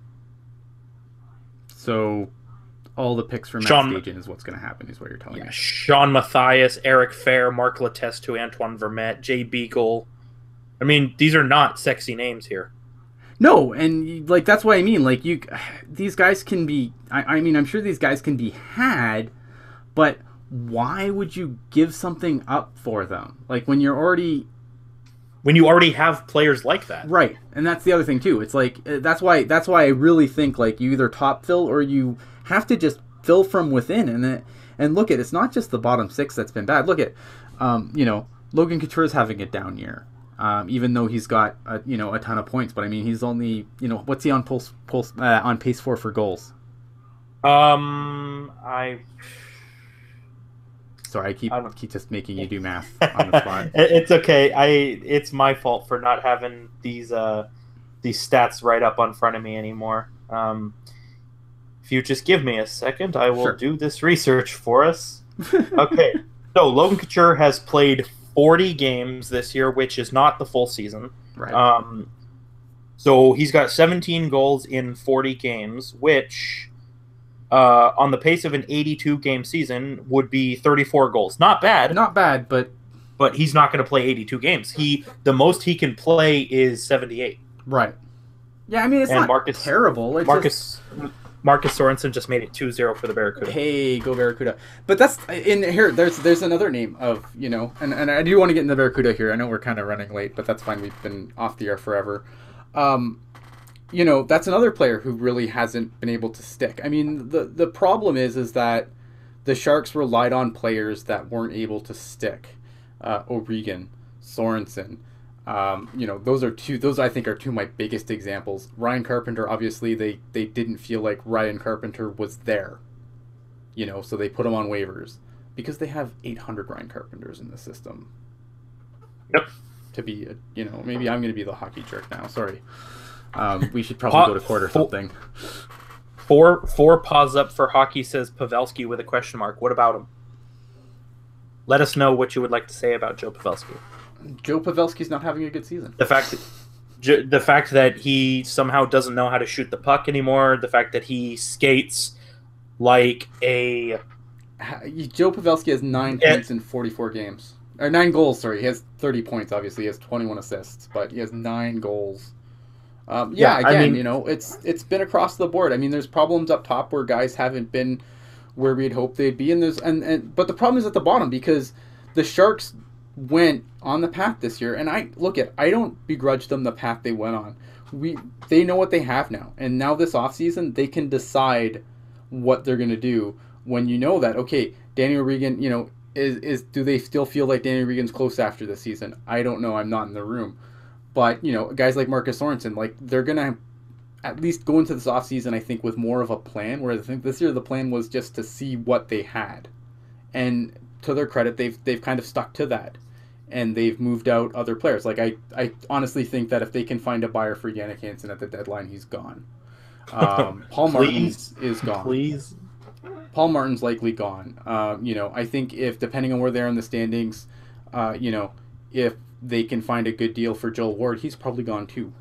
So all the picks for Matt Stajan is what's going to happen, is what you're telling me. Sean Mathias, Eric Fair, Mark Letestu, Antoine Vermette, Jay Beagle. I mean, these are not sexy names here. No, and like that's what I mean. Like these guys can be. I mean, I'm sure these guys can be had, but why would you give something up for them? Like when you already have players like that, right? And that's the other thing too. It's like that's why I really think like you either top fill or you have to just fill from within. And look at, it's not just the bottom six that's been bad. Look at, Logan Couture's having a down year. Even though he's got a ton of points, but I mean he's only what's he on on pace for goals? Sorry, I keep just making you do math on the spot. It's okay. It's my fault for not having these stats right up on front of me anymore. If you just give me a second, I will do this research for us. Okay, so Logan Couture has played 40 games this year, which is not the full season. Right. So he's got 17 goals in 40 games, which on the pace of an 82-game season would be 34 goals. Not bad. Not bad, but he's not going to play 82 games. The most he can play is 78. Right. Yeah, I mean, it's not terrible. It's Marcus Sorensen just made it 2-0 for the Barracuda. Hey, go Barracuda. But that's in here. There's another name of, and I do want to get in the Barracuda here. I know we're kind of running late, but that's fine. We've been off the air forever. That's another player who really hasn't been able to stick. I mean, the problem is that the Sharks relied on players that weren't able to stick. O'Regan, Sorensen. Those I think are two of my biggest examples. Ryan Carpenter, obviously, they didn't feel like Ryan Carpenter was there. So they put him on waivers because they have 800 Ryan Carpenters in the system. Yep. To be, maybe I'm going to be the hockey jerk now. Sorry. We should probably go to court or something. Four paws up for hockey, says Pavelski with a question mark. What about him? Let us know what you would like to say about Joe Pavelski. Joe Pavelski's not having a good season. The fact that he somehow doesn't know how to shoot the puck anymore. The fact that he skates like a... Joe Pavelski has 9 points in 44 games. Or 9 goals, sorry. He has 30 points, obviously. He has 21 assists, but he has 9 goals. It's been across the board. I mean, there's problems up top where guys haven't been where we'd hoped they'd be, but the problem is at the bottom because the Sharks went on the path this year, and I don't begrudge them the path they went on. They know what they have now, and now this offseason they can decide what they're going to do when you know that, okay, Danny O'Regan, do they still feel like Danny O'Regan's close after this season? I don't know. I'm not in the room. But, guys like Marcus Sorensen, they're going to at least go into this offseason, I think, with more of a plan, whereas I think this year the plan was just to see what they had. And to their credit, they've kind of stuck to that. And they've moved out other players. I honestly think that if they can find a buyer for Jannik Hansen at the deadline, he's gone. Paul Martins is gone. Please. Paul Martin's likely gone. I think if, depending on where they are in the standings, if they can find a good deal for Joel Ward, he's probably gone too.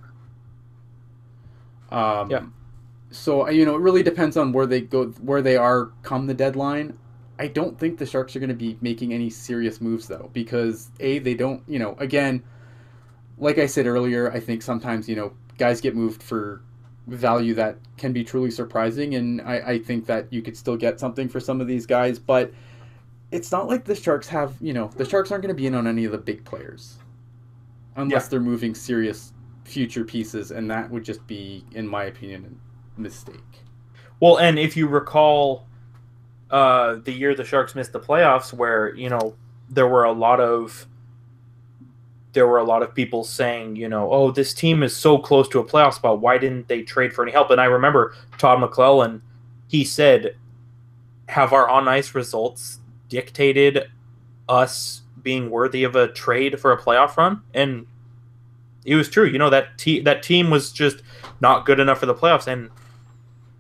So, it really depends on where they are come the deadline. I don't think the Sharks are going to be making any serious moves, though, because, they don't, again, like I said earlier, I think sometimes, guys get moved for value that can be truly surprising, and I think that you could still get something for some of these guys, but it's not like the Sharks have, the Sharks aren't going to be in on any of the big players unless they're moving serious future pieces, and that would just be, in my opinion, a mistake. Well, and if you recall the year the Sharks missed the playoffs, where there were a lot of people saying, oh, this team is so close to a playoff spot, why didn't they trade for any help? And I remember Todd McClellan, he said, have our on ice results dictated us being worthy of a trade for a playoff run? And it was true. That team was just not good enough for the playoffs. And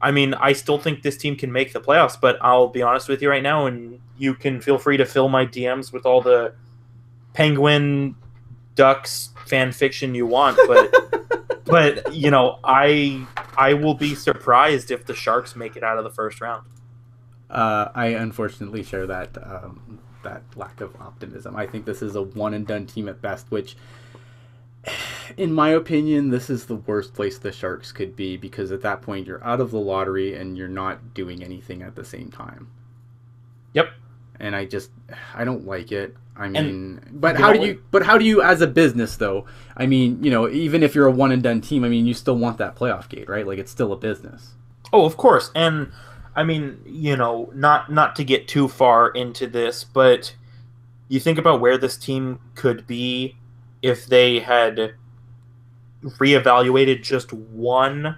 I mean, I still think this team can make the playoffs, but I'll be honest with you right now, and you can feel free to fill my DMs with all the Penguin Ducks fan fiction you want, but I will be surprised if the Sharks make it out of the first round. I unfortunately share that lack of optimism. I think this is a one and done team at best, which, in my opinion, this is the worst place the Sharks could be, because at that point you're out of the lottery and you're not doing anything at the same time. Yep. And I don't like it. I mean, but how do you as a business though? I mean, even if you're a one and done team, I mean, you still want that playoff gate, right? Like, it's still a business. Oh, of course. And I mean, not to get too far into this, but you think about where this team could be if they had reevaluated just one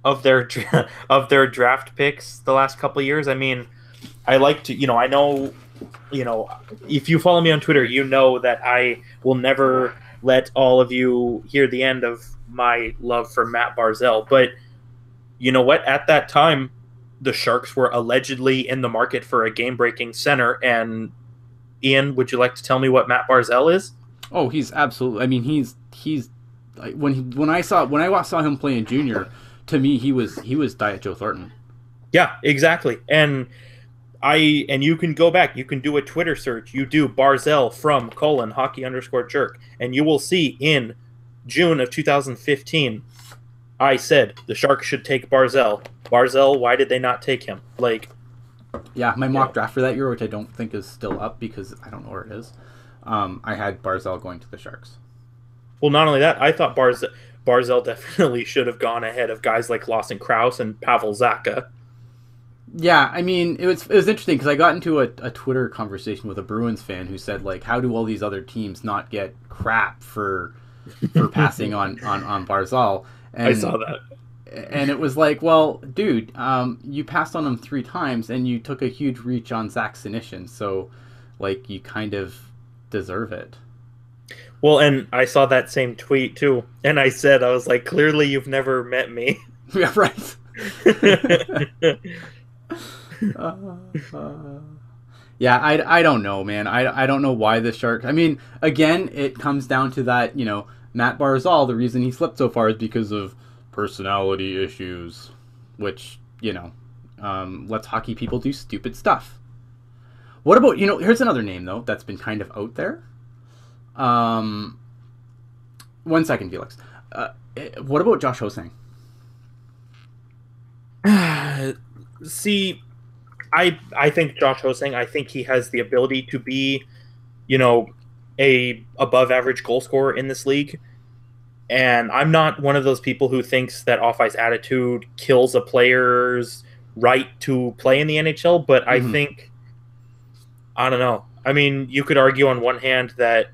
of their draft picks the last couple of years. I mean, I like to, I know, if you follow me on Twitter, you know that I will never let all of you hear the end of my love for Matt Barzal. But you know what? At that time, the Sharks were allegedly in the market for a game-breaking center. And Ian, would you like to tell me what Matt Barzal is? Oh, he's absolutely. I mean, he's when I saw him play in junior, to me he was Diet Joe Thornton. Yeah, exactly. And you can go back. You can do a Twitter search. You do Barzal from _hockey_jerk, and you will see in June of 2015, I said the Sharks should take Barzal. Barzal, why did they not take him? Yeah, my mock draft for that year, which I don't think is still up because I don't know where it is. I had Barzal going to the Sharks. Well, not only that, I thought Barzal definitely should have gone ahead of guys like Lawson Krause and Pavel Zacha. Yeah, I mean, it was interesting because I got into a Twitter conversation with a Bruins fan who said, how do all these other teams not get crap for passing on Barzal? And I saw that. And it was like, well, dude, you passed on him 3 times and you took a huge reach on Zach Senyshyn, so you kind of deserve it. Well, and I saw that same tweet too, and I said, I was like, clearly you've never met me. Yeah, right. uh, uh, yeah, I don't know, man. I don't know why the Sharks. I mean, again, it comes down to that, Matt Barzal. The reason he slipped so far is because of personality issues, which lets hockey people do stupid stuff. What about here's another name though that's been kind of out there. 1 second, Felix. What about Josh Hosang? See, I think Josh Hosang, I think he has the ability to be, a above average goal scorer in this league. And I'm not one of those people who thinks that off ice attitude kills a player's right to play in the NHL, but I think, I don't know. I mean, you could argue on one hand that,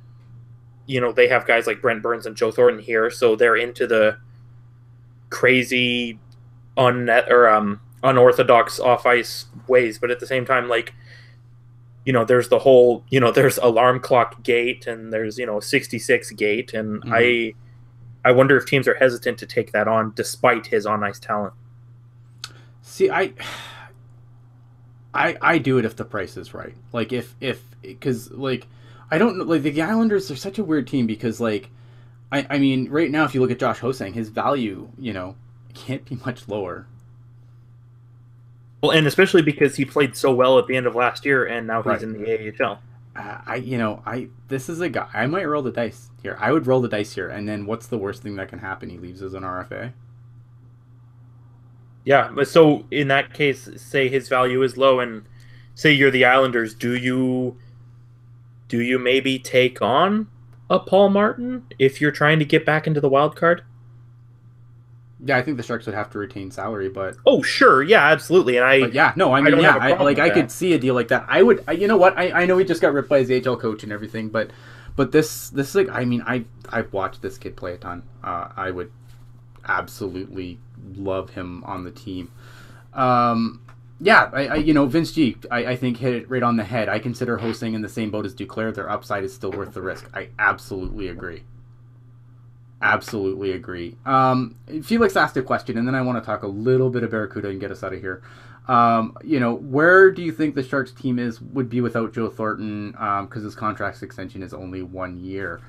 they have guys like Brent Burns and Joe Thornton here, so they're into the crazy unorthodox off-ice ways, but at the same time, like, there's the whole, there's alarm clock gate, and there's 66 gate, and I wonder if teams are hesitant to take that on despite his on-ice talent. See, I do it if the price is right. Like, because, like, I don't know, like, the Islanders are such a weird team because, like, I mean, right now, if you look at Josh Hosang, his value, can't be much lower. Well, and especially because he played so well at the end of last year, and now he's in the AHL. This is a guy, I might roll the dice here. I would roll the dice here, and then what's the worst thing that can happen? He leaves as an RFA? Yeah, but so in that case, say his value is low, and say you're the Islanders, do you maybe take on a Paul Martin if you're trying to get back into the wild card? Yeah, I think the Sharks would have to retain salary, but oh, sure, yeah, absolutely, and I could see a deal like that. I would, you know what? I know he just got ripped by his AHL coach and everything, but this like, I mean, I've watched this kid play a ton. I would absolutely love him on the team. Yeah, Vince G, I think hit it right on the head. I consider Hosang in the same boat as Duclair. Their upside is still worth the risk. I absolutely agree. Absolutely agree. Felix asked a question, and then I want to talk a little bit of Barracuda and get us out of here. Where do you think the Sharks team would be without Joe Thornton? Because his contract extension is only 1 year.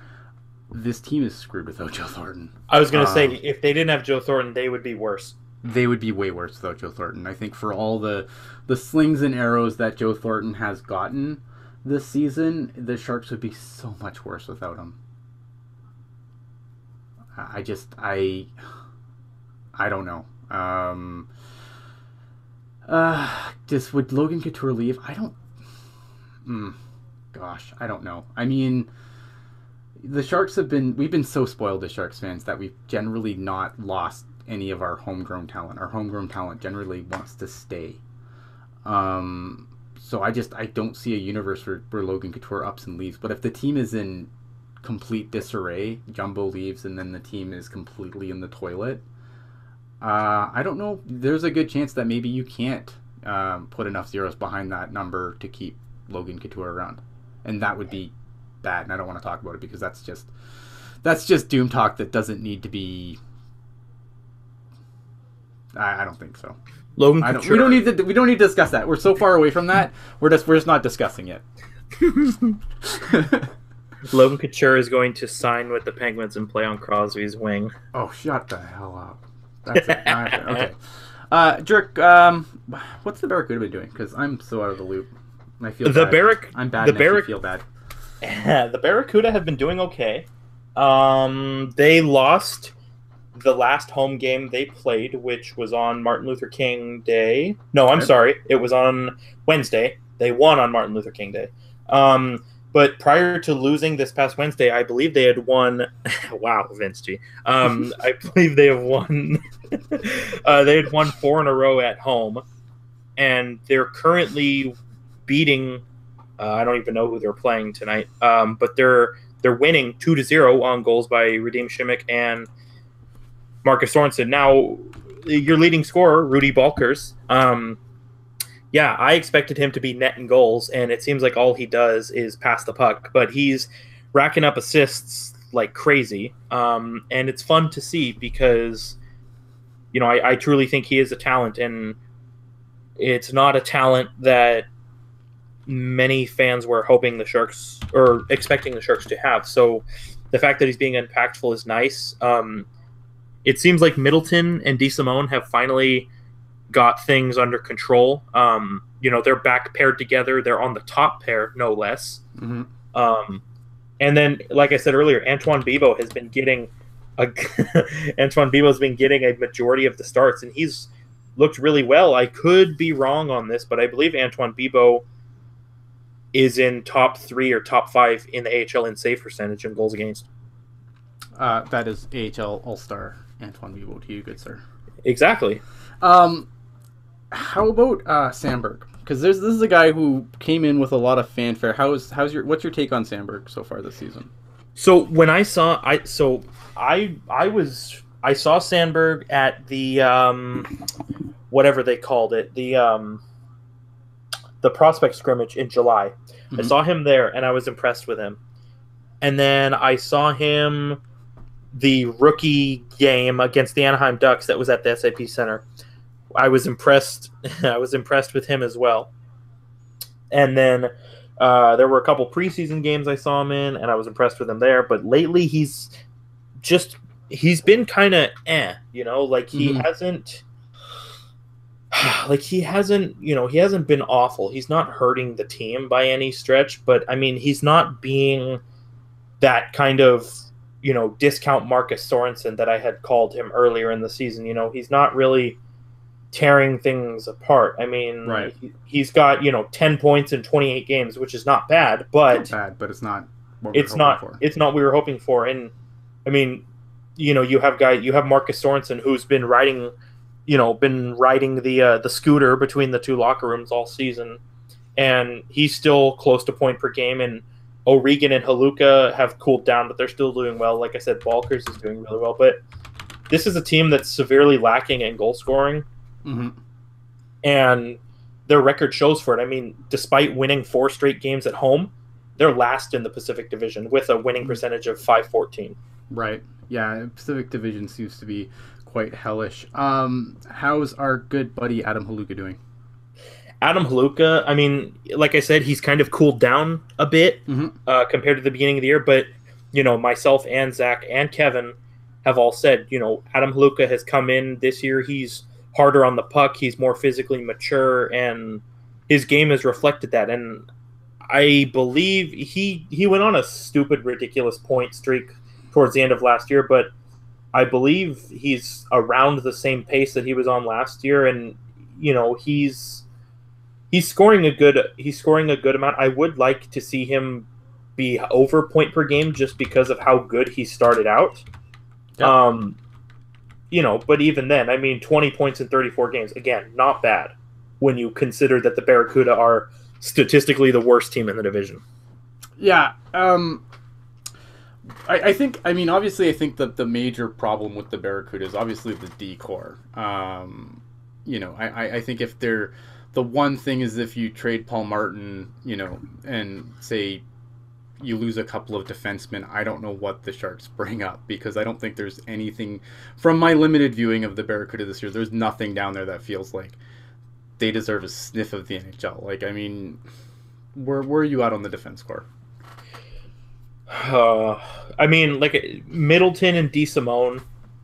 This team is screwed without Joe Thornton. I was going to say, if they didn't have Joe Thornton, they would be worse. They would be way worse without Joe Thornton. I think for all the slings and arrows that Joe Thornton has gotten this season, the Sharks would be so much worse without him. I don't know. Would Logan Couture leave? I don't know. I mean, the Sharks we've been so spoiled as Sharks fans that we've generally not lost any of our homegrown talent. Our homegrown talent generally wants to stay. So I don't see a universe where Logan Couture ups and leaves. But if the team is in complete disarray, Jumbo leaves, and then the team is completely in the toilet, I don't know. There's a good chance that maybe you can't put enough zeros behind that number to keep Logan Couture around, and that would be bad. And I don't want to talk about it because that's just doom talk that doesn't need to be. I don't think so. Logan Couture. We don't need to discuss that. We're so far away from that. We're just not discussing it. Logan Couture is going to sign with the Penguins and play on Crosby's wing. Oh, shut the hell up. That's it. Okay. Jerk, what's the Barracuda been doing? Because I'm so out of the loop. I feel bad. I'm bad. I feel bad. The Barracuda have been doing okay. They lost the last home game they played, which was on Martin Luther King Day. No, I'm sorry. It was on Wednesday. They won on Martin Luther King Day. But prior to losing this past Wednesday, I believe they had won. Wow, Vince G. I believe they have won. They had won 4 in a row at home, and they're currently beating. I don't even know who they're playing tonight. But they're winning 2-0 on goals by Radim Shimmick and Marcus Sorensen. Now, your leading scorer, Rudy Balkers. Yeah, I expected him to be net in goals, and it seems like all he does is pass the puck. But he's racking up assists like crazy. And it's fun to see because, I truly think he is a talent, and it's not a talent that many fans were hoping the Sharks or expecting the Sharks to have. So the fact that he's being impactful is nice. It seems like Middleton and DeSimone have finally got things under control. They're back paired together. They're on the top pair, no less. Mm-hmm. And then, like I said earlier, Antoine Bibeau has been getting a majority of the starts, and he's looked really well. I could be wrong on this, but I believe Antoine Bibeau is in top 3 or top 5 in the AHL in save percentage and goals against. That is AHL All-Star Antoine Bibeau to you, good sir. Exactly. How about Sandberg? Because this is a guy who came in with a lot of fanfare. What's your take on Sandberg so far this season? So when I saw Sandberg at the whatever they called it, the prospect scrimmage in July. Mm-hmm. I saw him there and I was impressed with him. And then I saw him the rookie game against the Anaheim Ducks that was at the SAP Center. I was impressed. I was impressed with him as well. And then there were a couple preseason games I saw him in, and I was impressed with him there. But lately, he's been kind of like he hasn't. Like he hasn't been awful. He's not hurting the team by any stretch, but I mean, he's not being that kind of, discount Marcus Sorensen that I had called him earlier in the season. He's not really tearing things apart. I mean, right. He's got, 10 points in 28 games, which is not bad, but it's not what we were hoping for. And I mean, you have Marcus Sorensen, who's been riding the scooter between the two locker rooms all season, and he's still close to point per game. And O'Regan and Haluka have cooled down, but they're still doing well. Like I said, Balkers is doing really well. But this is a team that's severely lacking in goal scoring, and their record shows for it. I mean, despite winning 4 straight games at home, they're last in the Pacific Division with a winning percentage of .514. Right. Yeah, Pacific Division seems to be quite hellish. How's our good buddy Adam Haluka doing? Adam Haluka, I mean, like I said, he's kind of cooled down a bit compared to the beginning of the year. But, myself and Zach and Kevin have all said, Adam Haluka has come in this year. He's harder on the puck. He's more physically mature, and his game has reflected that. And I believe he went on a stupid, ridiculous point streak towards the end of last year, but I believe he's around the same pace that he was on last year, and he's scoring a good amount. I would like to see him be over point per game just because of how good he started out. Yep. But even then, I mean, 20 points in 34 games, again, not bad when you consider that the Barracuda are statistically the worst team in the division. Yeah. I think that the major problem with the Barracuda is obviously the D-core. I think if they're the one thing is if you trade Paul Martin, and say you lose a couple of defensemen, I don't know what the Sharks bring up, because I don't think there's anything from my limited viewing of the Barracuda this year. There's nothing down there that feels like they deserve a sniff of the NHL. Like, I mean, where are you at on the defense core? I mean, like Middleton and DeSimone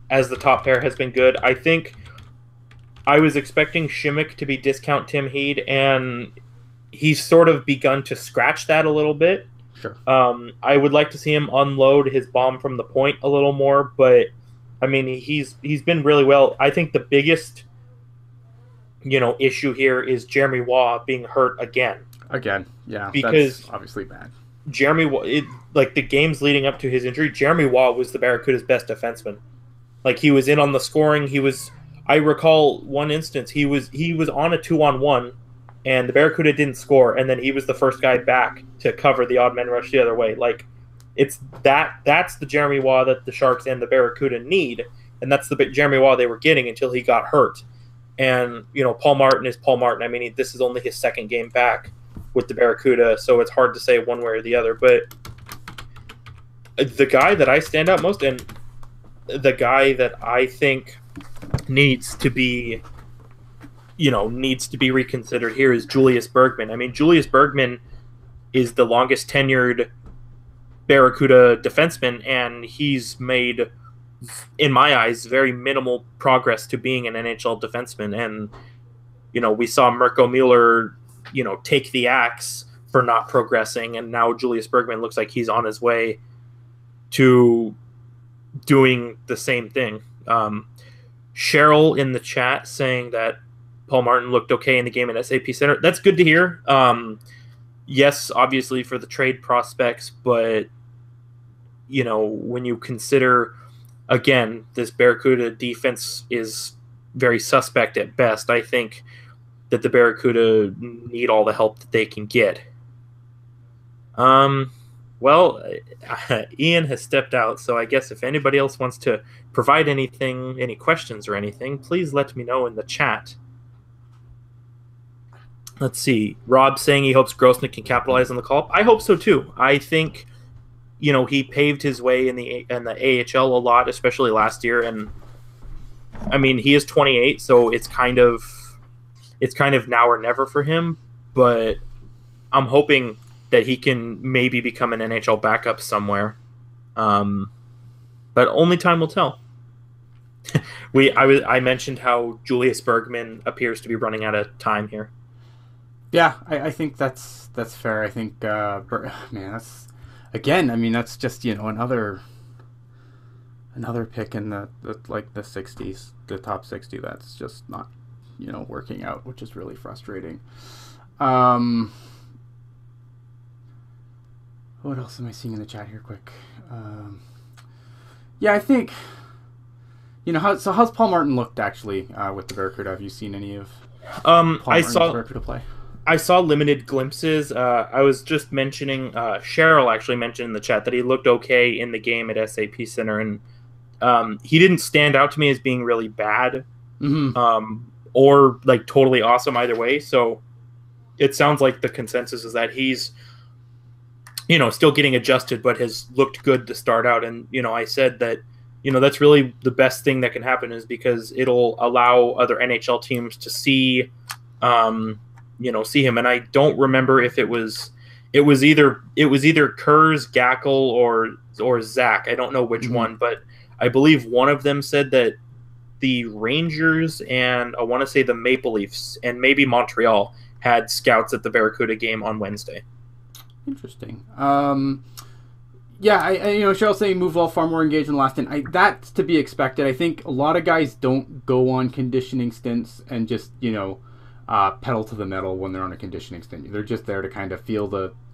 as the top pair has been good. I think I was expecting Shimmick to be discount Tim Heed, and he's sort of begun to scratch that a little bit. Sure. I would like to see him unload his bomb from the point a little more, but I mean, he's been really well. I think the biggest issue here is Jeremy Waugh being hurt again. Yeah, because that's obviously bad. Jeremy Waugh, like the games leading up to his injury, Jeremy Waugh was the Barracuda's best defenseman. Like, he was in on the scoring. I recall one instance, he was on a 2-on-1, and the Barracuda didn't score, and then he was the first guy back to cover the odd man rush the other way. Like, that's the Jeremy Waugh that the Sharks and the Barracuda need, and that's the Jeremy Waugh they were getting until he got hurt. And Paul Martin is Paul Martin. I mean, this is only his second game back with the Barracuda, so it's hard to say one way or the other. But the guy that I stand out most, and the guy that I think needs to be reconsidered here is Julius Bergman. I mean, Julius Bergman is the longest tenured Barracuda defenseman, and he's made, in my eyes, very minimal progress to being an NHL defenseman. And, we saw Mirko Mueller, take the axe for not progressing, and now Julius Bergman looks like he's on his way to doing the same thing. Cheryl in the chat saying that Paul Martin looked okay in the game at SAP Center. That's good to hear. Yes, obviously for the trade prospects, but when you consider, again, this Barracuda defense is very suspect at best, I think that the Barracuda need all the help that they can get. Well, Ian has stepped out, so I guess if anybody else wants to provide anything, any questions or anything, please let me know in the chat. Let's see. Rob saying he hopes Grosnick can capitalize on the call-up. I hope so too. I think, he paved his way in the AHL a lot, especially last year. And I mean, he is 28, so it's kind of now or never for him. But I'm hoping that he can maybe become an NHL backup somewhere. But only time will tell. I mentioned how Julius Bergman appears to be running out of time here. Yeah, I think that's fair. I think, man, that's, again, I mean, that's just, another pick in the 60s, the top 60. That's just not, working out, which is really frustrating. What else am I seeing in the chat here quick? Yeah, I think, how's Paul Martin looked actually with the Barracuda? Have you seen any of Paul Martin's Barracuda play? I saw limited glimpses. I was just mentioning, Cheryl actually mentioned in the chat that he looked okay in the game at SAP Center, and he didn't stand out to me as being really bad, or like totally awesome either way. So it sounds like the consensus is that he's, still getting adjusted, but has looked good to start out. And, I said that, that's really the best thing that can happen, is because it'll allow other NHL teams to see, see him. And I don't remember if it was either Kurz, Gackle, or Zach. I don't know which one, but I believe one of them said that the Rangers and I want to say the Maple Leafs and maybe Montreal had scouts at the Barracuda game on Wednesday. Interesting. Yeah, I Cheryl's saying move well, far more engaged than last in. That's to be expected. I think a lot of guys don't go on conditioning stints and just pedal to the metal when they're on a conditioning stint. They're just there to kind of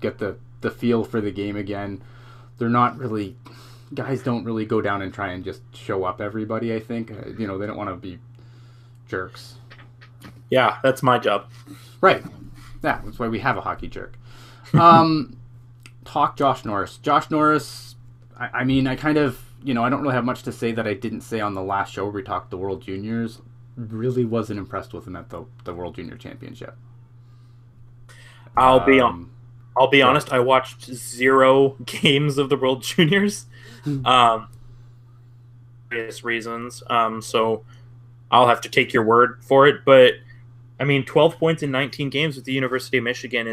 get the feel for the game again. They're not really, guys don't really go down and try and just show up everybody. I think they don't want to be jerks. Yeah, that's my job. Right. Yeah, that's why we have a hockey jerk. Talk Josh Norris. Josh Norris, I mean, I kind of, I don't really have much to say that I didn't say on the last show where we talked the World Juniors. Really wasn't impressed with him at the World Junior Championship. I'll be honest, I watched 0 games of the World Juniors. Various reasons. So I'll have to take your word for it. But I mean, 12 points in 19 games with the University of Michigan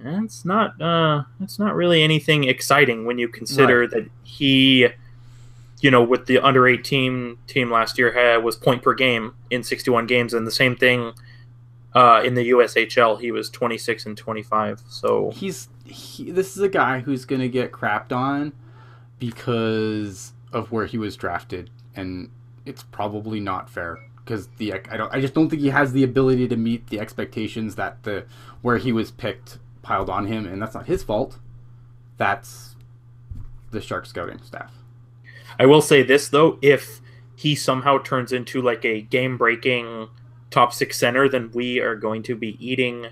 it's not really anything exciting when you consider that he, with the under 18 team last year was point per game in 61 games, and the same thing in the USHL, he was 26 and 25. So this is a guy who's going to get crapped on because of where he was drafted, and it's probably not fair because I just don't think he has the ability to meet the expectations that where he was picked piled on him, and that's not his fault. That's the Shark scouting staff. I will say this though, if he somehow turns into like a game-breaking top 6 center, then we are going to be eating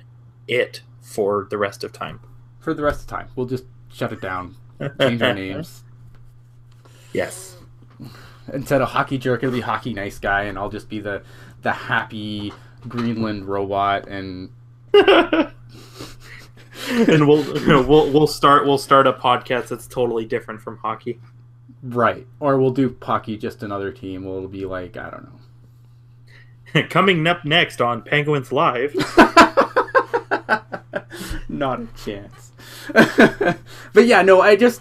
it for the rest of time. For the rest of time. We'll just shut it down. Change our names. Yes. Instead of Hockey Jerk, it'll be Hockey Nice Guy, and I'll just be the happy Greenland robot, and And we'll start a podcast that's totally different from hockey. Right. Or we'll do hockey, just another team. We'll be like, I don't know. Coming up next on Penguins Live. Not a chance. But yeah, no, it's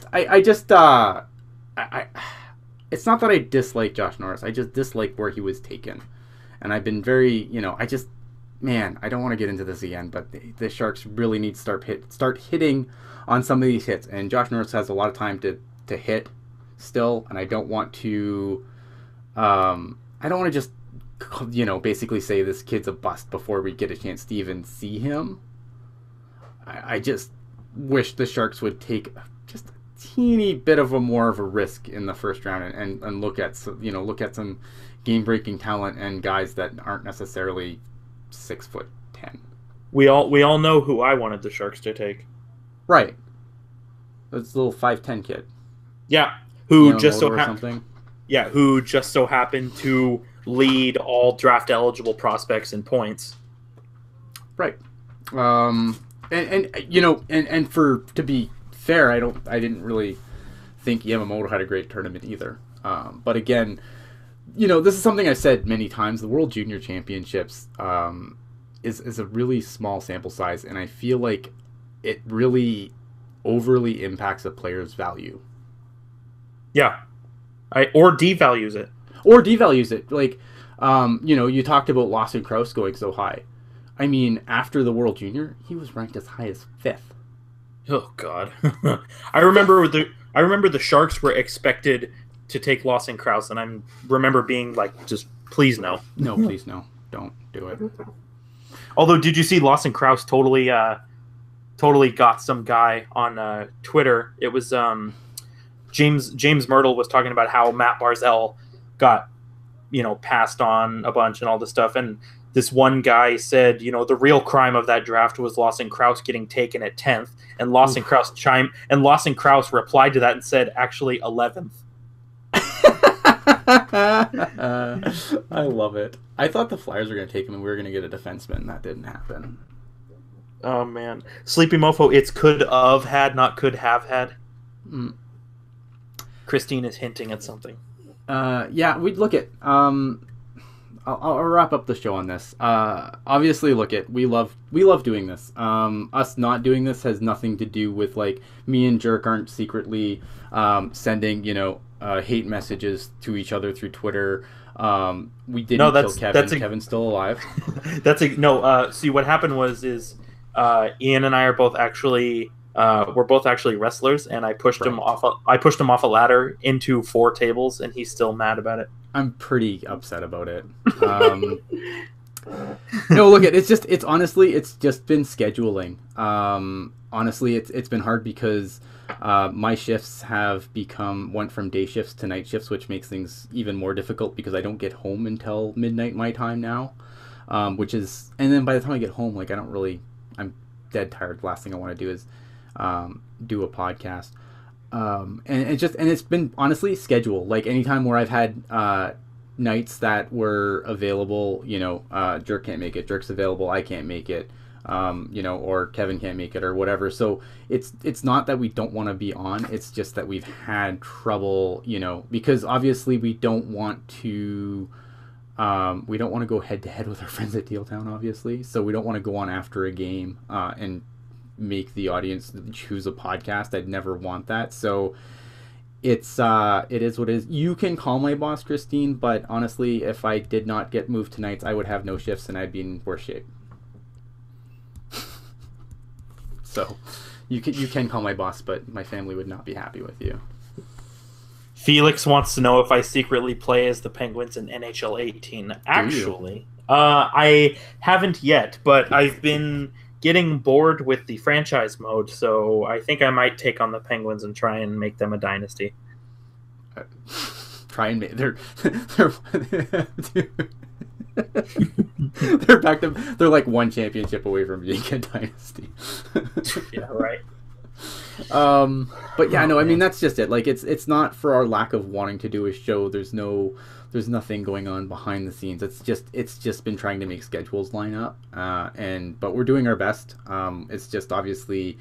not that I dislike Josh Norris. I just dislike where he was taken. And I've been very, I don't want to get into this again, but the Sharks really need to start hitting on some of these hits. And Josh Norris has a lot of time to hit still, and I don't want to just, basically say this kid's a bust before we get a chance to even see him. I just wish the Sharks would take just a teeny bit of more of a risk in the first round and look at some game-breaking talent and guys that aren't necessarily 6'10". We all know who I wanted the Sharks to take. Right. This little 5'10" kid. Yeah, who just so happened to lead all draft eligible prospects in points. Right. And to be fair, I didn't really think Yamamoto had a great tournament either. But again, this is something I've said many times. The World Junior Championships is a really small sample size, and I feel like it really overly impacts a player's value. Yeah. Or devalues it. Like, you talked about Lawson Krause going so high. I mean, after the World Junior, he was ranked as high as 5th. Oh God. I remember the Sharks were expected to take Lawson Krause, and I remember being like, just please no. No, please no. Don't do it. Although, did you see Lawson Krause totally got some guy on Twitter? It was James Myrtle was talking about how Matt Barzal got passed on a bunch and all this stuff, and this one guy said, the real crime of that draft was Lawson Krause getting taken at 10th, and Lawson Krause replied to that and said, actually 11th. I love it. I thought the Flyers were going to take him and we were going to get a defenseman. That didn't happen. Oh, man. Sleepy Mofo, it's could have had, not could have had. Mm. Christine is hinting at something. Yeah, we'd look at... I'll wrap up the show on this. Obviously, we love doing this. Us not doing this has nothing to do with, like, me and Jerk aren't secretly sending, hate messages to each other through Twitter. We didn't kill Kevin. Kevin's still alive. See, what happened was Ian and I are both actually we're both actually wrestlers, and I pushed him off a ladder into 4 tables, and he's still mad about it. I'm pretty upset about it. No, look, it's just been scheduling. Honestly, it's been hard because my shifts went from day shifts to night shifts, which makes things even more difficult because I don't get home until midnight my time now. And then by the time I get home, like, I'm dead tired. The last thing I want to do is do a podcast. And it's been honestly schedule. Like, anytime where I've had nights that were available, Jerk can't make it, Jerk's available, I can't make it, or Kevin can't make it or whatever. So it's not that we don't want to be on, it's just that we've had trouble, because obviously we don't want to go head to head with our friends at Teal Town, obviously. So we don't want to go on after a game and make the audience choose a podcast. I'd never want that. So it is what it is. You can call my boss, Christine, but honestly, if I did not get moved to nights, I would have no shifts and I'd be in worse shape. So you can call my boss, but my family would not be happy with you. Felix wants to know if I secretly play as the Penguins in NHL 18. Actually, I haven't yet, but I've been getting bored with the franchise mode, so I think I might take on the Penguins and try and make them a dynasty. They're back to, they're like one championship away from being a dynasty. Yeah, right. But yeah, no, I mean that's just it. Like it's not for our lack of wanting to do a show. There's nothing going on behind the scenes. It's just been trying to make schedules line up, but we're doing our best. It's just obviously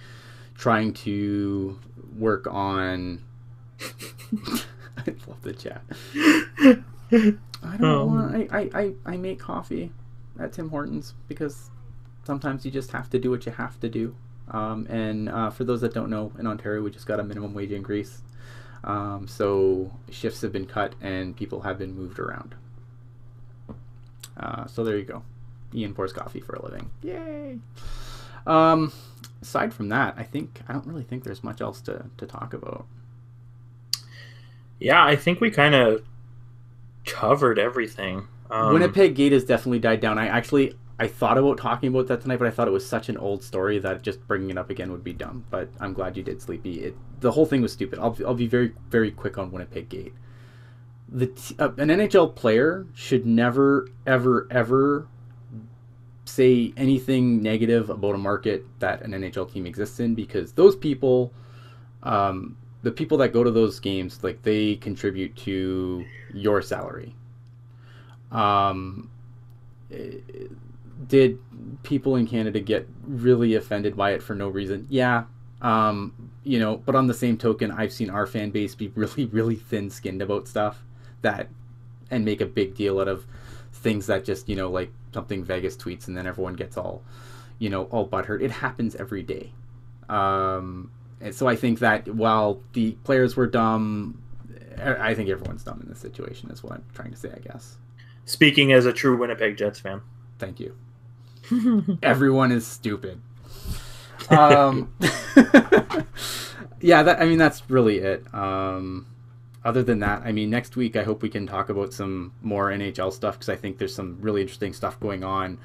trying to work on. I love the chat. I don't want. I make coffee at Tim Hortons because sometimes you just have to do what you have to do. For those that don't know, in Ontario we just got a minimum wage increase. So shifts have been cut and people have been moved around. So there you go. Ian pours coffee for a living. Yay! Aside from that, I don't really think there's much else to talk about. Yeah, I think we kind of covered everything. Winnipeg Gate has definitely died down. I thought about talking about that tonight, but I thought it was such an old story that just bringing it up again would be dumb. But I'm glad you did, Sleepy. The whole thing was stupid. I'll be very, very quick on Winnipeg Gate. An NHL player should never, ever, ever say anything negative about a market that an NHL team exists in, because those people, the people that go to those games, like, they contribute to your salary. Did people in Canada get really offended by it for no reason? Yeah. But on the same token, I've seen our fan base be really, really thin-skinned about stuff and make a big deal out of things that just, like something Vegas tweets and then everyone gets all butthurt. It happens every day. And so I think that while the players were dumb, I think everyone's dumb in this situation is what I'm trying to say, I guess. Speaking as a true Winnipeg Jets fan. Thank you. Everyone is stupid. Yeah, that's really it. Other than that, next week I hope we can talk about some more NHL stuff, because I think there's some really interesting stuff going on.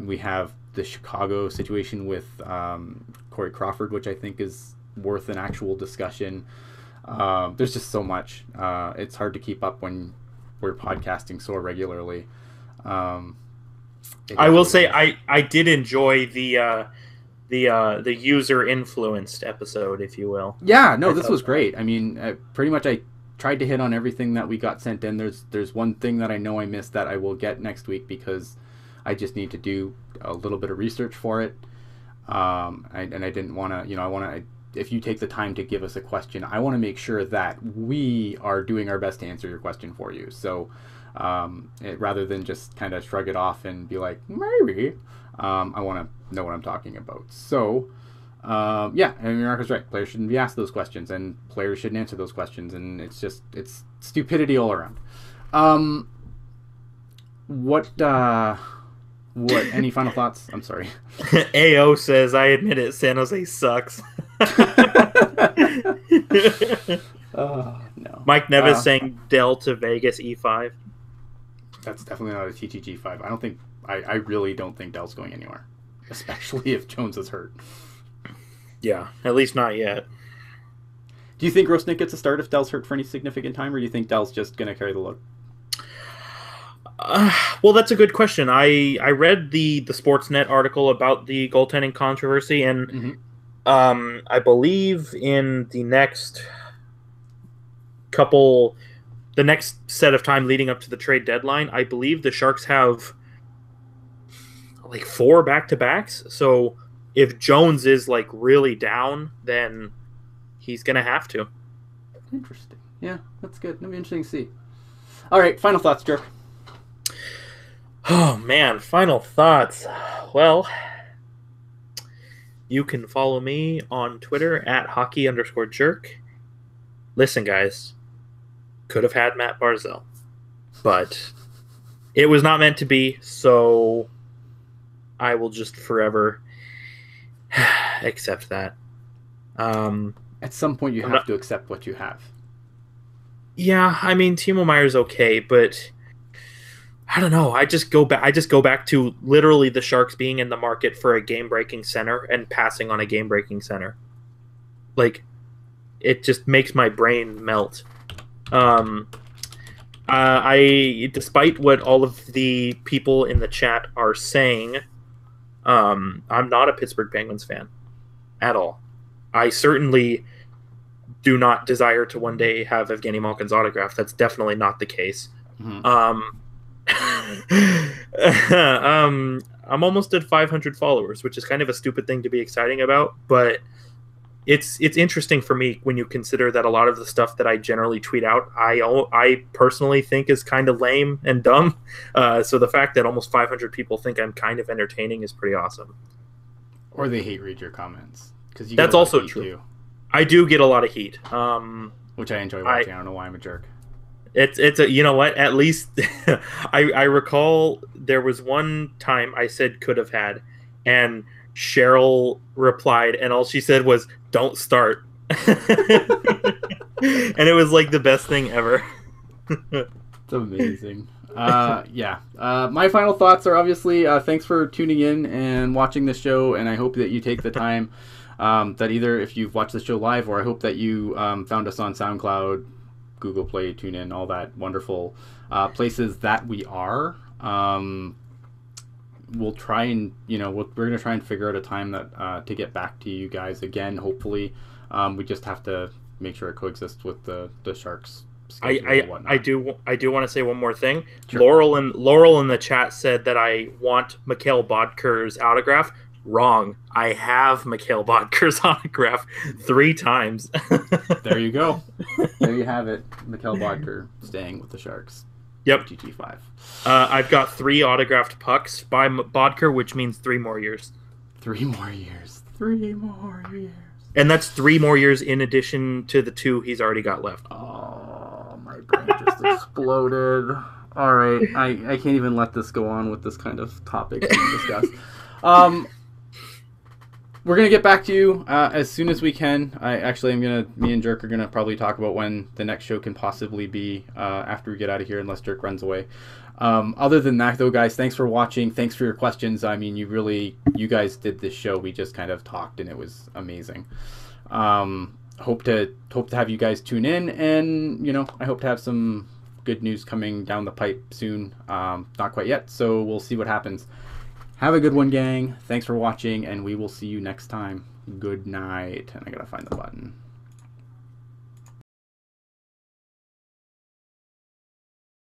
We have the Chicago situation with Corey Crawford, which I think is worth an actual discussion. There's just so much. It's hard to keep up when we're podcasting so regularly. I will say I did enjoy the user influenced episode, if you will. Yeah, no, this was great. Pretty much I tried to hit on everything that we got sent in. There's one thing that I know I missed that I will get next week, because I just need to do a little bit of research for it. I didn't want to, if you take the time to give us a question, I want to make sure that we are doing our best to answer your question for you. So rather than just kind of shrug it off and be like, maybe, I want to know what I'm talking about. So, Marco's right. Players shouldn't be asked those questions, and players shouldn't answer those questions, and it's stupidity all around. Any final thoughts? I'm sorry. AO says, I admit it, San Jose sucks. No. Mike Nevis saying Dell to Vegas E5. That's definitely not a TTG5. I really don't think Dell's going anywhere, especially if Jones is hurt. Yeah, at least not yet. Do you think Rosnick gets a start if Dell's hurt for any significant time, or do you think Dell's just going to carry the load? Well, that's a good question. I read the Sportsnet article about the goaltending controversy, and I believe in the next set of time leading up to the trade deadline, I believe the Sharks have like 4 back-to-backs. So if Jones is like really down, then he's going to have to. Interesting. Yeah, that's good. That'll be interesting to see. All right, final thoughts, Jerk. Oh, man, final thoughts. Well, you can follow me on Twitter at hockey_jerk. Listen, guys, could have had Matt Barzal, but it was not meant to be, so I will just forever accept that. At some point, you have to accept what you have. Yeah, Timo Meyer's okay, but I don't know. I just go back to literally the Sharks being in the market for a game-breaking center and passing on a game-breaking center. Like, it just makes my brain melt. Despite what all of the people in the chat are saying, I'm not a Pittsburgh Penguins fan at all. I certainly do not desire to one day have Evgeny Malkin's autograph. That's definitely not the case. Mhm. I'm almost at 500 followers, which is kind of a stupid thing to be exciting about, but it's interesting for me when you consider that a lot of the stuff that I generally tweet out, I personally think is kind of lame and dumb. So the fact that almost 500 people think I'm kind of entertaining is pretty awesome. Or they hate read your comments, because That's also true. Too. I do get a lot of heat, which I enjoy watching. I don't know why I'm a jerk. It's a, you know what? At least I recall there was one time I said could have had, and Cheryl replied, and all she said was, "Don't start." And it was like the best thing ever. It's amazing. Yeah. My final thoughts are obviously thanks for tuning in and watching this show, and I hope that you take the time that either if you've watched the show live, or I hope that you found us on SoundCloud, Google Play, TuneIn, all that wonderful places that we are. We'll try and, we're going to try and figure out a time that to get back to you guys again, hopefully. We just have to make sure it coexists with the Sharks. I do want to say one more thing. Sure. Laurel in the chat said that I want Mikhail Bodker's autograph. Wrong. I have Mikhail Bodker's autograph 3 times. There you go. There you have it. Mikhail Bodker staying with the Sharks. Yep. GT5. I've got 3 autographed pucks by Bodker, which means 3 more years. 3 more years. 3 more years. And that's 3 more years in addition to the 2 he's already got left. Oh, my brain just exploded. All right. I can't even let this go on with this kind of topic being discussed. We're going to get back to you as soon as we can. Me and Jerk are going to probably talk about when the next show can possibly be after we get out of here, unless Jerk runs away. Other than that, though, guys, thanks for watching. Thanks for your questions. I mean, you guys did this show. We just kind of talked, and it was amazing. Hope to have you guys tune in, and, I hope to have some good news coming down the pipe soon. Not quite yet, so we'll see what happens. Have a good one, gang. Thanks for watching, and we will see you next time. Good night. And I gotta find the button.